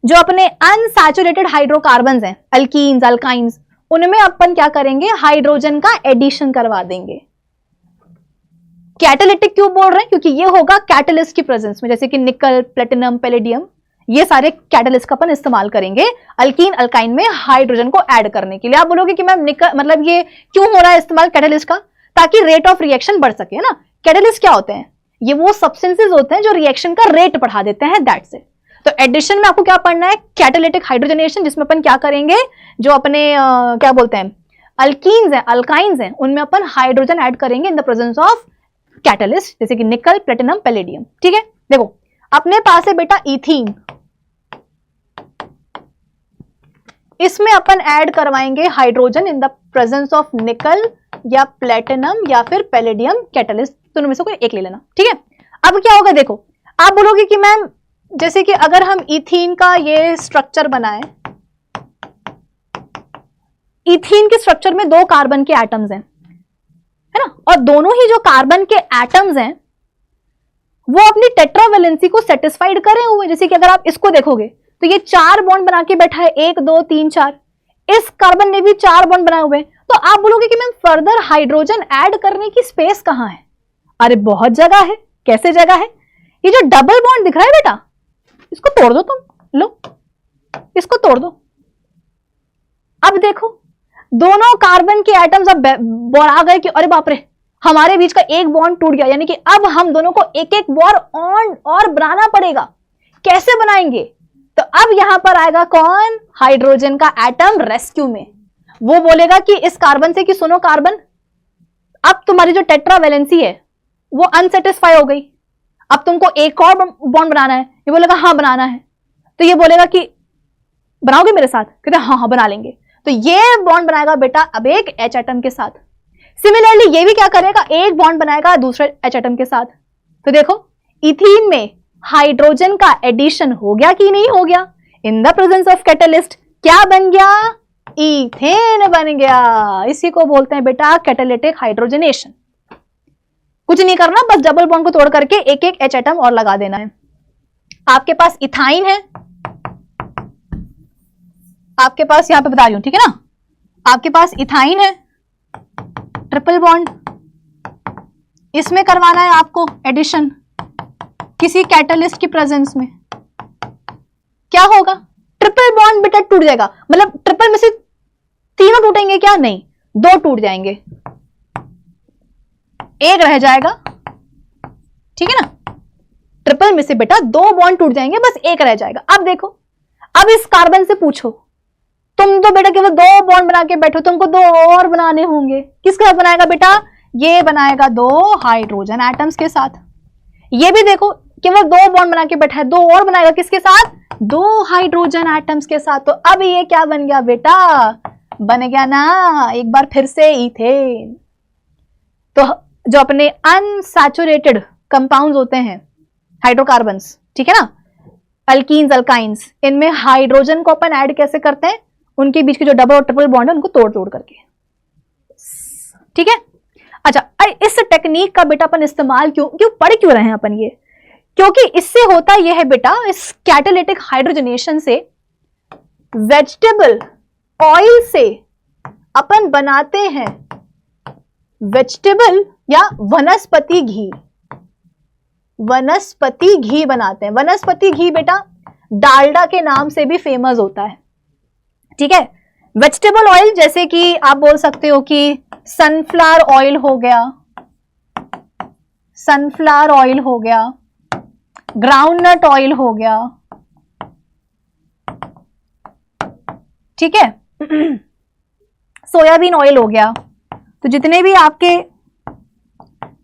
जो अपने अनसैचुरेटेड हाइड्रोकार्बन्स हैं, अल्कीन्स, अल्काइंस, उनमें अपन क्या करेंगे? हाइड्रोजन का एडिशन करवा देंगे। कैटालिटिक क्यों बोल रहे हैं? क्योंकि ये होगा कैटलिस्ट की प्रेजेंस में, जैसे कि निकल, प्लेटिनम, पैलेडियम, ये सारे कैटलिस्ट का अपन इस्तेमाल करेंगे अल्कीन अल्काइन में हाइड्रोजन को ऐड करने के लिए। आप बोलोगे कि मैम निकल मतलब ये क्यों हो रहा है इस्तेमाल कैटलिस्ट का? ताकि रेट ऑफ रिएक्शन बढ़ सके, है ना। कैटलिस्ट क्या होते हैं? ये वो सब्सटेंसेस होते हैं जो रिएक्शन का रेट बढ़ा देते हैं, दैट्स इट। तो एडिशन में आपको क्या पढ़ना है? कैटालिटिक हाइड्रोजनेशन, जिसमें अपन क्या करेंगे? जो अपने क्या बोलते हैं अल्कीन्स हैं, अल्काइंस हैं, उनमें अपन हाइड्रोजन ऐड करेंगे इन द प्रेजेंस ऑफ कैटलिस्ट, जैसे कि निकल, प्लेटिनम, पैलेडियम। ठीक है, देखो अपने पास है बेटा इथीन, इसमें अपन ऐड करवाएंगे hydrogen in the presence of निकल या प्लेटिनम या फिर पैलेडियम कैटलिस्ट, दोनों में से कोई एक ले लेना। ठीक है, अब क्या होगा? देखो आप बोलोगे कि मैम जैसे कि अगर हम इथीन का ये स्ट्रक्चर बनाए, इथीन के स्ट्रक्चर में 2 कार्बन के एटम्स हैं, है ना, और दोनों ही जो कार्बन के एटम्स हैं वो अपनी टेट्रावेलेंसी को सेटिस्फाइड करे हुए। जैसे कि अगर आप इसको देखोगे तो ये 4 बॉन्ड बना के बैठा है, 1 2 3 4। इस कार्बन ने भी 4 बॉन्ड बनाए हुए हैं। तो आप बोलोगे कि मैम फर्दर हाइड्रोजन ऐड करने की स्पेस कहां है? अरे बहुत जगह है। कैसे जगह है? ये जो डबल बॉन्ड दिख रहा है बेटा, इसको तोड़ दो तुम, लो इसको तोड़ दो। अब देखो दोनों कार्बन के एटम्स अब बोरा गए कि अरे बाप रे, हमारे बीच का एक बॉन्ड टूट गया, यानी कि अब हम दोनों को एक एक बॉन्ड और बनाना पड़ेगा। कैसे बनाएंगे? तो अब यहां पर आएगा कौन? हाइड्रोजन का एटम रेस्क्यू में। वो बोलेगा कि इस कार्बन से कि सुनो कार्बन, अब तुम्हारी जो टेट्रावेलेंसी है वो अनसेटिस्फाई हो गई, अब तुमको एक और बॉन्ड बनाना है। ये बोलेगा हाँ बनाना है। तो ये बोलेगा कि बनाओगे मेरे साथ? कहते हाँ हाँ बना लेंगे। तो ये बॉन्ड बनाएगा बेटा अब एक H एटम के साथ। सिमिलरली ये भी क्या करेगा? एक बॉन्ड बनाएगा दूसरे H एटम के साथ। तो देखो इथीन में हाइड्रोजन का एडिशन हो गया कि नहीं हो गया? इन द प्रेजेंस ऑफ कैटलिस्ट क्या बन गया? इथेन बन गया। इसी को बोलते हैं बेटा कैटालिटिक हाइड्रोजनेशन। कुछ नहीं करना, बस डबल बॉन्ड को तोड़ करके एक एक H एटम और लगा देना है। आपके पास इथाइन है, आपके पास यहां पे बता रही हूं, ठीक है ना, आपके पास इथाइन है, ट्रिपल बॉन्ड, इसमें करवाना है आपको एडिशन किसी कैटलिस्ट की प्रेजेंस में। क्या होगा? ट्रिपल बॉन्ड बेटा टूट जाएगा। मतलब ट्रिपल में से तीनों टूटेंगे क्या? नहीं, 2 टूट जाएंगे, एक रह जाएगा, ठीक है ना। ट्रिपल में से बेटा 2 बॉन्ड टूट जाएंगे, बस एक रह जाएगा। अब देखो, अब इस कार्बन से पूछो, तुम तो बेटा केवल 2 बॉन्ड बना के बैठो, तुमको 2 और बनाने होंगे। किसके साथ बनाएगा बेटा? ये बनाएगा 2 हाइड्रोजन एटम्स के साथ। ये भी देखो केवल 2 बॉन्ड बना के बैठा है, 2 और बनाएगा किसके साथ? 2 हाइड्रोजन एटम्स के साथ। तो अब ये क्या बन गया बेटा? बन गया ना एक बार फिर से इथेन। तो जो अपने अनसैचुरेटेड कंपाउंड्स होते हैं हाइड्रोकार्बन्स, ठीक है ना, अल्कीन्स अल्काइंस, इनमें हाइड्रोजन को अपन ऐड कैसे करते हैं? उनके बीच के जो डबल और ट्रिपल बॉन्ड है उनको तोड़ तोड़ करके, ठीक है। अच्छा, इस टेक्निक का बेटा अपन इस्तेमाल क्यों पढ़ क्यों रहे हैं अपन ये? क्योंकि इससे होता यह है बेटा, इस कैटालिटिक हाइड्रोजनेशन से वेजिटेबल ऑयल से अपन बनाते हैं वेजिटेबल या वनस्पति घी। वनस्पति घी बनाते हैं। वनस्पति घी बेटा डालडा के नाम से भी फेमस होता है, ठीक है। वेजिटेबल ऑयल जैसे कि आप बोल सकते हो कि सनफ्लावर ऑयल हो गया, सनफ्लावर ऑयल हो गया, ग्राउंडनट ऑयल हो गया, ठीक है, सोयाबीन ऑयल हो गया। तो जितने भी आपके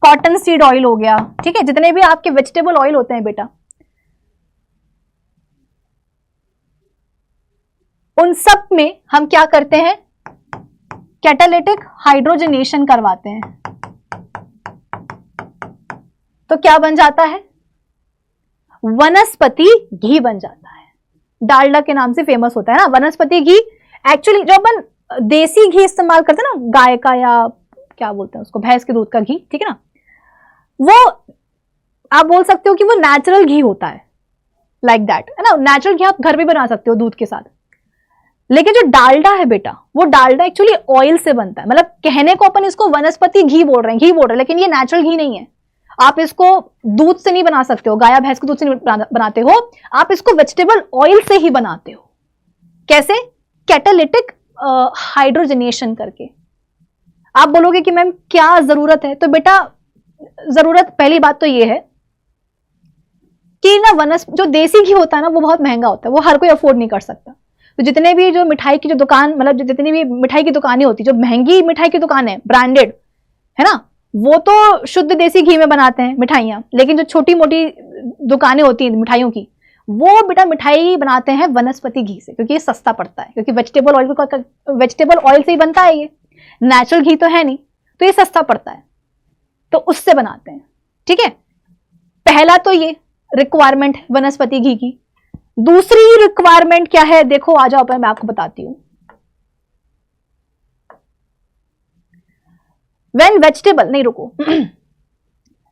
कॉटन सीड ऑयल हो गया, ठीक है, जितने भी आपके वेजिटेबल ऑयल होते हैं बेटा, उन सब में हम क्या करते हैं? कैटालिटिक हाइड्रोजनेशन करवाते हैं। तो क्या बन जाता है? वनस्पति घी बन जाता है। डालडा के नाम से फेमस होता है ना वनस्पति घी। एक्चुअली जो अपन देसी घी इस्तेमाल करते हैं ना, गाय का या क्या बोलते हैं उसको, भैंस के दूध का घी, ठीक है ना, वो आप बोल सकते हो कि वो नेचुरल घी होता है, लाइक दैट, है ना। नेचुरल घी आप घर भी बना सकते हो दूध के साथ। लेकिन जो डालडा है बेटा, वो डालडा एक्चुअली ऑयल से बनता है। मतलब कहने को अपन इसको वनस्पति घी बोल रहे हैं, लेकिन ये नेचुरल घी नहीं है। आप इसको दूध से नहीं बना सकते हो, गाय भैंस के दूध से नहीं बनाते हो, आप इसको वेजिटेबल ऑयल से ही बनाते हो। कैसे? कैटालिटिक हाइड्रोजनेशन करके। आप बोलोगे कि मैम क्या जरूरत है? तो बेटा जरूरत पहली बात तो ये है कि ना जो देसी घी होता है ना वो बहुत महंगा होता है, वो हर कोई अफोर्ड नहीं कर सकता। तो जितने भी जो मिठाई की जो दुकान, मतलब जितनी भी मिठाई की दुकानें होती, जो महंगी मिठाई की दुकान है, ब्रांडेड है ना, वो तो शुद्ध देसी घी में बनाते हैं मिठाइयां। लेकिन जो छोटी मोटी दुकानें होती हैं मिठाइयों की, वो बेटा मिठाई बनाते हैं वनस्पति घी से, क्योंकि ये सस्ता पड़ता है, क्योंकि वेजिटेबल ऑयल से ही बनता है, ये नेचुरल घी तो है नहीं, तो ये सस्ता पड़ता है, तो उससे बनाते हैं, ठीक है। पहला तो ये रिक्वायरमेंट वनस्पति घी की। दूसरी रिक्वायरमेंट क्या है? देखो आ जाओ, मैं आपको बताती हूं। व्हेन वेजिटेबल, नहीं रुको,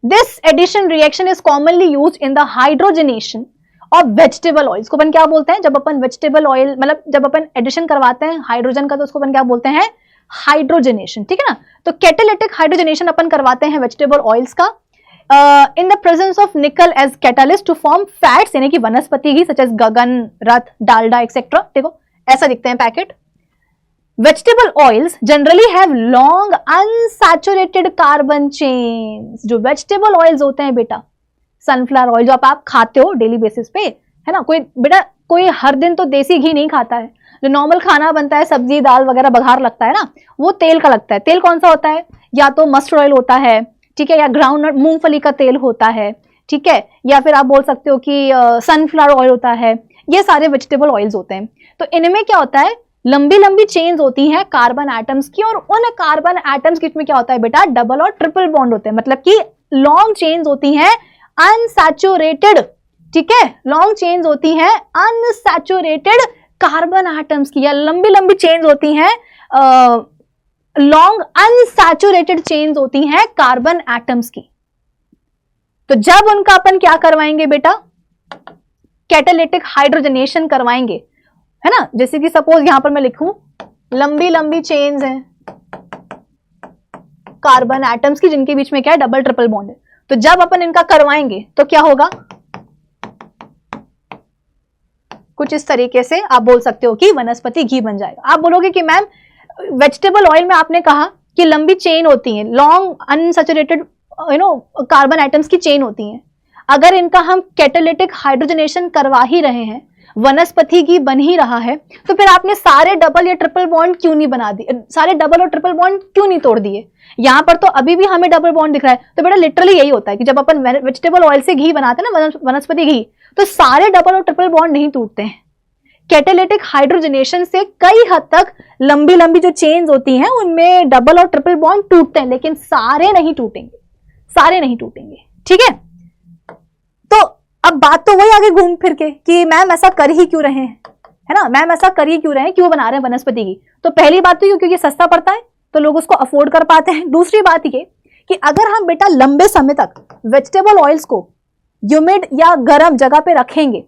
this addition reaction is commonly use in the hydrogenation of vegetable oil. इसको अपन क्या बोलते हैं, जब अपन वेजिटेबल ऑयल मतलब जब अपन एडिशन करवाते हैं हाइड्रोजन का, तो उसको अपन क्या बोलते हैं, हाइड्रोजनेशन, ठीक है ना। तो कैटालिटिक हाइड्रोजनेशन अपन करवाते हैं वेजिटेबल ऑयल्स का in the presence of nickel as catalyst to form fats, यानी कि वनस्पति घी सच एज गगन, रथ, डालडा एक्सेट्रा। देखो ऐसा दिखते हैं packet. Vegetable oils generally have long unsaturated carbon chains। जो vegetable oils होते हैं बेटा, सनफ्लावर ऑयल जो आप खाते हो डेली बेसिस पे, है ना, कोई बेटा कोई हर दिन तो देसी घी नहीं खाता है। जो नॉर्मल खाना बनता है, सब्जी दाल वगैरह बघार लगता है ना, वो तेल का लगता है। तेल कौन सा होता है, या तो मस्टर्ड ऑयल होता है, ठीक है, या ग्राउंडनट मूंगफली का तेल होता है, ठीक है, या फिर आप बोल सकते हो कि सनफ्लावर ऑयल होता है। ये सारे वेजिटेबल ऑयल्स होते हैं। तो इनमें क्या होता है, लंबी लंबी चेन्स होती हैं कार्बन एटम्स की, और उन कार्बन एटम्स के बीच में क्या होता है बेटा, डबल और ट्रिपल बॉन्ड होते हैं। मतलब कि लॉन्ग चेन्स होती हैं अनसैचुरेटेड, ठीक है, लॉन्ग चेन्स होती हैं अनसैचुरेटेड कार्बन एटम्स की, या लंबी लंबी चेन्स होती हैं लॉन्ग अनसैचुरेटेड चेन्स होती हैं कार्बन एटम्स की। तो जब उनका अपन क्या करवाएंगे बेटा, कैटालिटिक हाइड्रोजनेशन करवाएंगे, है ना। जैसे कि सपोज यहां पर मैं लिखूं लंबी लंबी चेन्स हैं कार्बन एटम्स की, जिनके बीच में क्या है, डबल ट्रिपल बॉन्ड है। तो जब अपन इनका करवाएंगे तो क्या होगा, कुछ इस तरीके से आप बोल सकते हो कि वनस्पति घी बन जाएगा। आप बोलोगे कि मैम वेजिटेबल ऑयल में आपने कहा कि लंबी चेन होती है, लॉन्ग अनसैचुरेटेड कार्बन एटम्स की चेन होती है। अगर इनका हम कैटालिटिक हाइड्रोजनेशन करवा ही रहे हैं, वनस्पति घी बन ही रहा है, तो फिर आपने सारे डबल या ट्रिपल बॉन्ड क्यों नहीं बना दिए, सारे डबल और ट्रिपल बॉन्ड क्यों नहीं तोड़ दिए। यहां पर तो अभी भी हमें डबल बॉन्ड दिख रहा है। तो बेटा लिटरली यही होता है कि जब अपन वेजिटेबल ऑयल से घी बनाते हैं ना, वनस्पति घी, तो सारे डबल और ट्रिपल बॉन्ड नहीं टूटते हैं। कैटालिटिक हाइड्रोजनेशन से कई हद तक लंबी लंबी जो चेन्स होती हैं उनमें डबल और ट्रिपल बॉन्ड टूटते हैं, लेकिन सारे नहीं टूटेंगे, सारे नहीं टूटेंगे, ठीक है। तो अब बात तो वही आगे घूम फिर के कि मैम ऐसा कर ही क्यों रहे हैं, है ना, मैम ऐसा कर ही क्यों रहे हैं, क्यों बना रहे हैं वनस्पति घी। तो पहली बात तो क्योंकि सस्ता पड़ता है तो लोग उसको अफोर्ड कर पाते हैं। दूसरी बात ये कि अगर हम बेटा लंबे समय तक वेजिटेबल ऑयल्स को ह्यूमिड या गर्म जगह पे रखेंगे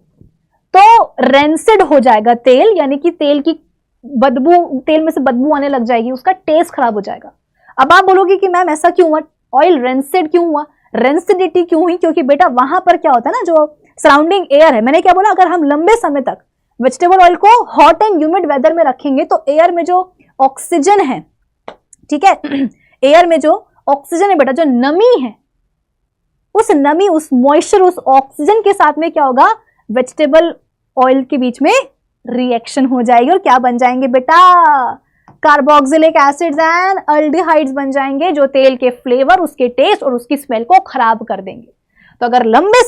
तो रेंसिड हो जाएगा तेल, यानी कि तेल की बदबू, तेल में से बदबू आने लग जाएगी, उसका टेस्ट खराब हो जाएगा। अब आप बोलोगे कि मैम ऐसा क्यों हुआ, ऑयल रेंसिड क्यों हुआ, रेंसिडिटी क्यों हुई, क्योंकि बेटा वहां पर क्या होता है ना, जो सराउंडिंग एयर है, मैंने क्या बोला, अगर हम लंबे समय तक वेजिटेबल ऑयल को हॉट एंड ह्यूमिड वेदर में रखेंगे तो एयर में जो ऑक्सीजन है, ठीक है, एयर में जो ऑक्सीजन है बेटा, जो नमी है, उस नमी, उस मॉइस्चर, उस ऑक्सीजन के साथ में क्या होगा, वेजिटेबल ऑयल के बीच में रिएक्शन हो जाएगी और क्या बन जाएंगे बेटा, कार्बोक्सिलिक एसिड्स एंड अल्डिहाइड्स बन जाएंगे, जो तेल के फ्लेवर, उसके टेस्ट और उसकी स्मेल को खराब कर देंगे। तो अगर लंबे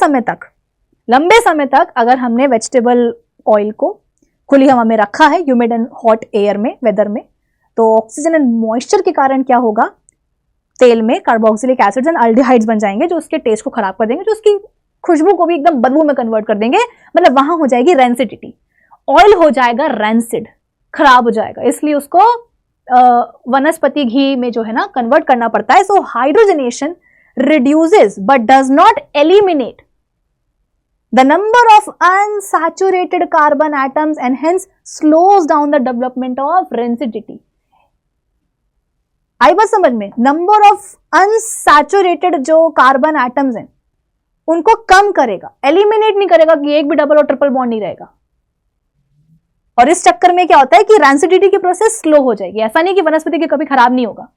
समय तक अगर हमने वेजिटेबल ऑयल को खुली हवा में रखा है, ह्यूमिड एंड हॉट एयर में, वेदर में, तो ऑक्सीजन एंड मॉइस्चर के कारण क्या होगा, तेल में कार्बोक्सिलिक एसिड्स एंड अल्डिहाइड्स बन जाएंगे, जो उसके टेस्ट को खराब कर देंगे, जो उसकी खुशबू को भी एकदम बदबू में कन्वर्ट कर देंगे। मतलब वहां हो जाएगी रेंसिडिटी, ऑयल हो जाएगा रेंसिड, खराब हो जाएगा, इसलिए उसको वनस्पति घी में जो है ना कन्वर्ट करना पड़ता है। So hydrogenation reduces but does not eliminate the number of unsaturated carbon atoms and hence slows down the development of rancidity। आई बात समझ में, नंबर ऑफ अनसैचुरेटेड जो कार्बन एटम्स हैं उनको कम करेगा, एलिमिनेट नहीं करेगा कि एक भी डबल और ट्रिपल बॉन्ड नहीं रहेगा। और इस चक्कर में क्या होता है कि रैंसिडिटी की प्रोसेस स्लो हो जाएगी। ऐसा नहीं कि वनस्पति की कभी खराब नहीं होगा,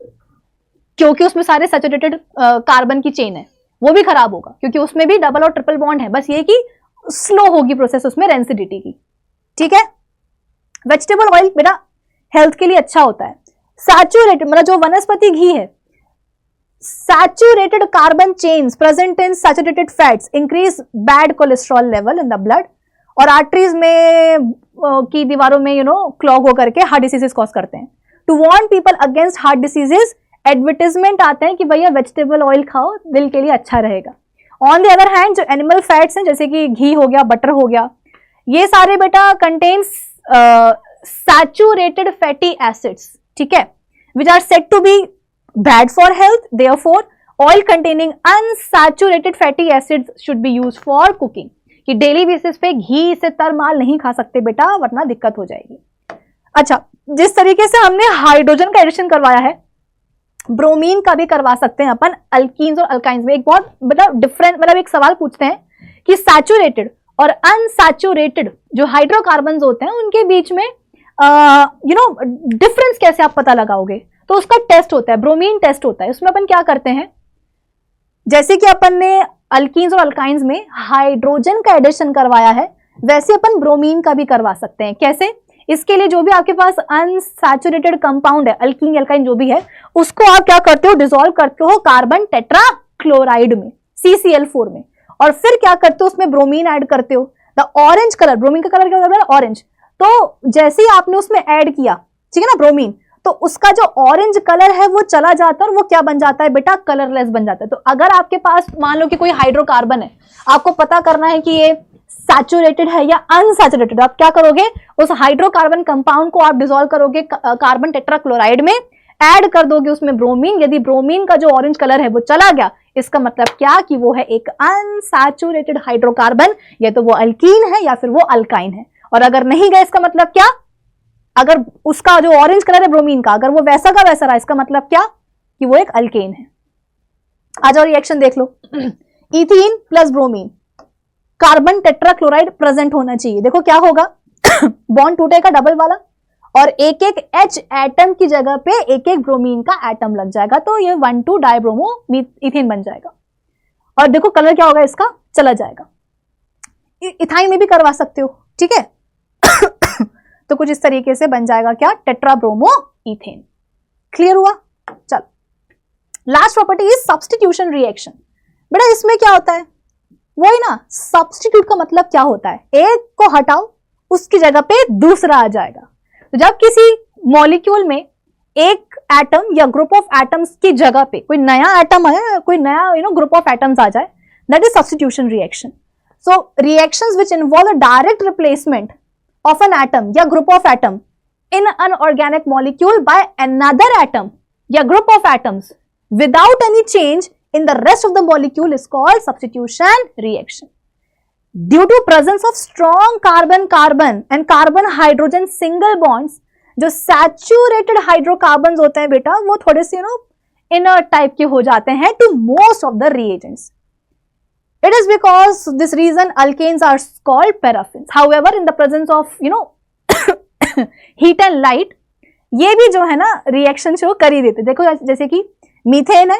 क्योंकि उसमें सारे सैचुरेटेड कार्बन की चेन है, वो भी खराब होगा क्योंकि उसमें भी डबल और ट्रिपल बॉन्ड है, बस ये कि स्लो होगी प्रोसेस उसमें रेंसिडिटी की, ठीक है। वेजिटेबल ऑयल बेटा हेल्थ के लिए अच्छा होता है। सैचुरेटेड मतलब जो वनस्पति घी है, saturated carbon chains present in saturated fats increase bad cholesterol level in the blood, और आर्टरीज में की दीवारों में क्लॉग होकर के हार्ट डिसीजेस कॉज करते हैं। To warn people against heart diseases advertisement आते हैं कि भैया वेजिटेबल ऑयल खाओ, दिल के लिए अच्छा रहेगा। ऑन द अदर हैंड जो एनिमल फैट्स हैं, जैसे कि घी हो गया, बटर हो गया, ये सारे बेटा कंटेन्स सैचुरेटेड फैटी एसिड्स, ठीक है, which are said to be bad for health, therefore oil containing unsaturated fatty acids should be use for cooking, कि डेली बेसिस पे घी से तर माल नहीं खा सकते बेटा, वरना दिक्कत हो जाएगी। अच्छा, जिस तरीके से हमने हाइड्रोजन का एडिशन करवाया है, ब्रोमीन का भी करवा सकते हैं अपन अल्कीन्स और अल्काइंस में। एक बहुत मतलब डिफरेंट, मतलब एक सवाल पूछते हैं कि सैचुरेटेड और अनसैचुरेटेड जो हाइड्रोकार्बन्स होते हैं उनके बीच में डिफरेंस कैसे आप पता लगाओगे, तो उसका टेस्ट होता है, ब्रोमीन टेस्ट होता है। उसमें अपन क्या करते हैं, जैसे कि अपन ने अल्कीन्स और अल्काइंस में हाइड्रोजन का एडिशन करवाया है, वैसे अपन ब्रोमीन का भी करवा सकते हैं। कैसे? इसके लिए जो भी आपके पास अनसैचुरेटेड कंपाउंड है, अल्कीन अल्काइन जो भी है, उसको आप क्या करते हो, डिसॉल्व करते हो कार्बन टेट्रा क्लोराइड में, CCl4 में, और फिर क्या करते हो, उसमें ब्रोमीन ऐड करते हो। द ऑरेंज कलर, ब्रोमीन का कलर क्या होता है, ऑरेंज। तो जैसे ही आपने उसमें ऐड किया, ठीक है ना, ब्रोमीन, तो उसका जो ऑरेंज कलर है वो चला जाता है और वो क्या बन जाता है बेटा, कलरलेस बन जाता है। तो अगर आपके पास मान लो कि कोई हाइड्रोकार्बन है, आपको पता करना है कि ये सैचुरेटेड है या अनसैचुरेटेड, आप क्या करोगे, उस हाइड्रोकार्बन कंपाउंड को आप डिसॉल्व करोगे कार्बन टेट्राक्लोराइड में, ऐड कर दोगे उसमें ब्रोमीन। यदि ब्रोमीन का जो ऑरेंज कलर है वो चला गया, इसका मतलब क्या कि वो है एक अनसैचुरेटेड हाइड्रोकार्बन, या तो वो अल्कीन है या फिर वो अल्काइन है। और अगर नहीं गया, इसका मतलब क्या, अगर उसका जो ऑरेंज कलर है ब्रोमीन का, अगर वो वैसा का वैसा रहा, इसका मतलब क्या कि वो एक अल्केन है। आ जाओ रिएक्शन देख लो। Ethene plus bromine, carbon tetrachloride present होना चाहिए। देखो क्या होगा, बॉन्ड टूटेगा डबल वाला, और एक एक H एटम की जगह पे एक एक ब्रोमीन का एटम लग जाएगा, तो ये 1,2 डाइब्रोमो इथेन बन जाएगा। और देखो कलर क्या होगा इसका, चला जाएगा। इथाइन में भी करवा सकते हो, ठीक है। तो कुछ इस तरीके से बन जाएगा क्या, टेट्राब्रोमो इथेन। क्लियर हुआ? चल, last property is substitution reaction. बेटा इसमें क्या होता है, वही ना, सब्स्टिट्यूट का मतलब क्या होता है, एक को हटाओ उसकी जगह पे दूसरा आ जाएगा। तो जब किसी मॉलिक्यूल में एक एटम या ग्रुप ऑफ एटम्स की जगह पे कोई नया एटम है, कोई नया ग्रुप ऑफ एटम्स आ जाए, that is substitution reaction. So reactions which involve a direct replacement of an atom या group of atom in an organic molecule by another atom या group of atoms without any change in the rest of the molecule is called substitution reaction. Due to presence of strong carbon-carbon and carbon-hydrogen single bonds, जो saturated hydrocarbons होते हैं बेटा, वो थोड़े से inner type के हो जाते हैं to most of the reagents. It is because this reason alkanes are called paraffins. However, in the presence of heat and light, ये भी जो है ना रिएक्शन शो कर ही देते। देखो जैसे कि मीथेन है,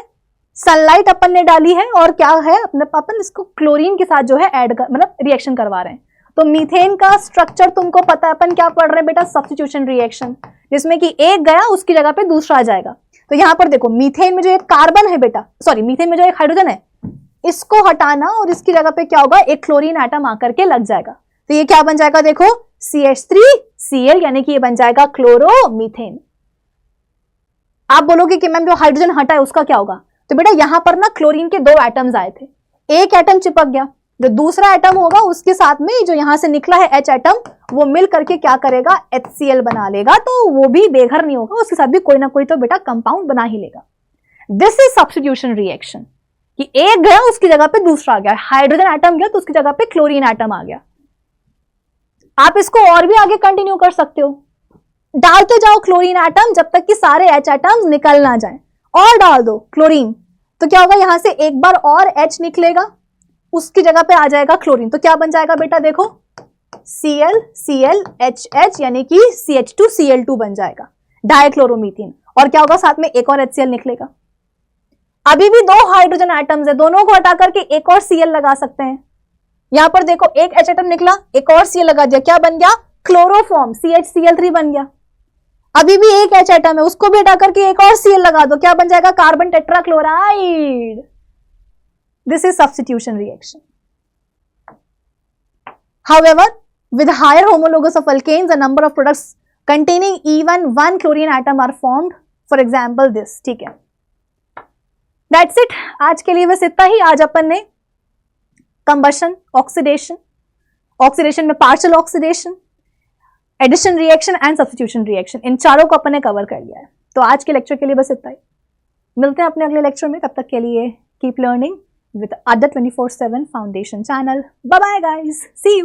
सनलाइट अपन ने डाली है, और क्या है, अपन इसको क्लोरीन के साथ जो है ऐड कर, मतलब रिएक्शन करवा रहे हैं। तो मीथेन का स्ट्रक्चर तुमको पता है, अपन क्या पढ़ रहे हैं बेटा, सब्स्टिट्यूशन रिएक्शन, जिसमें कि एक गया उसकी जगह पे दूसरा आ जाएगा। तो यहाँ पर देखो मीथेन में जो एक कार्बन है बेटा, सॉरी मीथेन में जो एक हाइड्रोजन है, इसको हटाना और इसकी जगह पे क्या होगा, एक क्लोरीन एटम आकर के लग जाएगा। तो ये क्या बन जाएगा, देखो CH3Cl, यानी कि ये बन जाएगा क्लोरोमीथेन। आप बोलोगे कि मैम जो हाइड्रोजन हटा है उसका क्या होगा, तो बेटा यहां पर ना क्लोरीन के 2 एटम्स आए थे, एक एटम चिपक गया, जो दूसरा एटम होगा उसके साथ में जो यहां से निकला है H एटम, वो मिल करके क्या करेगा, HCl बना लेगा। तो वो भी बेघर नहीं होगा, उसके साथ भी कोई ना कोई तो बेटा कंपाउंड बना ही लेगा। दिस इज सब्स्टिट्यूशन रिएक्शन, कि एक गया उसकी जगह पे दूसरा आ गया, हाइड्रोजन एटम गया तो उसकी जगह पे क्लोरीन एटम आ गया। आप इसको और भी आगे कंटिन्यू कर सकते हो, डालते जाओ क्लोरीन एटम जब तक कि सारे H एटम्स निकल ना जाएं, और डाल दो क्लोरीन, तो क्या होगा, यहां से एक बार और H निकलेगा, उसकी जगह पे आ जाएगा क्लोरीन। तो क्या बन जाएगा बेटा, देखो Cl Cl H H, यानी कि CH2Cl2 बन जाएगा, डाइक्लोरोमीथेन। और क्या होगा, साथ में एक और HCl निकलेगा। अभी भी 2 हाइड्रोजन एटम्स है, दोनों को हटा करके एक और Cl लगा सकते हैं। यहां पर देखो एक H एटम निकला, एक और Cl लगा दिया, क्या बन गया, क्लोरोफॉर्म, CHCl3 बन गया। अभी भी एक H एटम है, उसको भी हटा करके एक और Cl लगा दो, क्या बन जाएगा, carbon tetrachloride. This is substitution reaction. However, with higher homologous of alkanes, a number of products containing even 1 chlorine atom are formed. For example, this. ठीक है, That's it. आज के लिए बस इतना ही। आज अपन ने कंबशन, ऑक्सीडेशन, ऑक्सीडेशन में partial oxidation, addition reaction and substitution reaction, इन चारों को अपन ने कवर कर लिया है। तो आज के लेक्चर के लिए बस इतना ही। मिलते हैं अपने अगले लेक्चर में, तब तक के लिए keep learning with Adda 24/7 foundation channel. Bye bye guys, see you.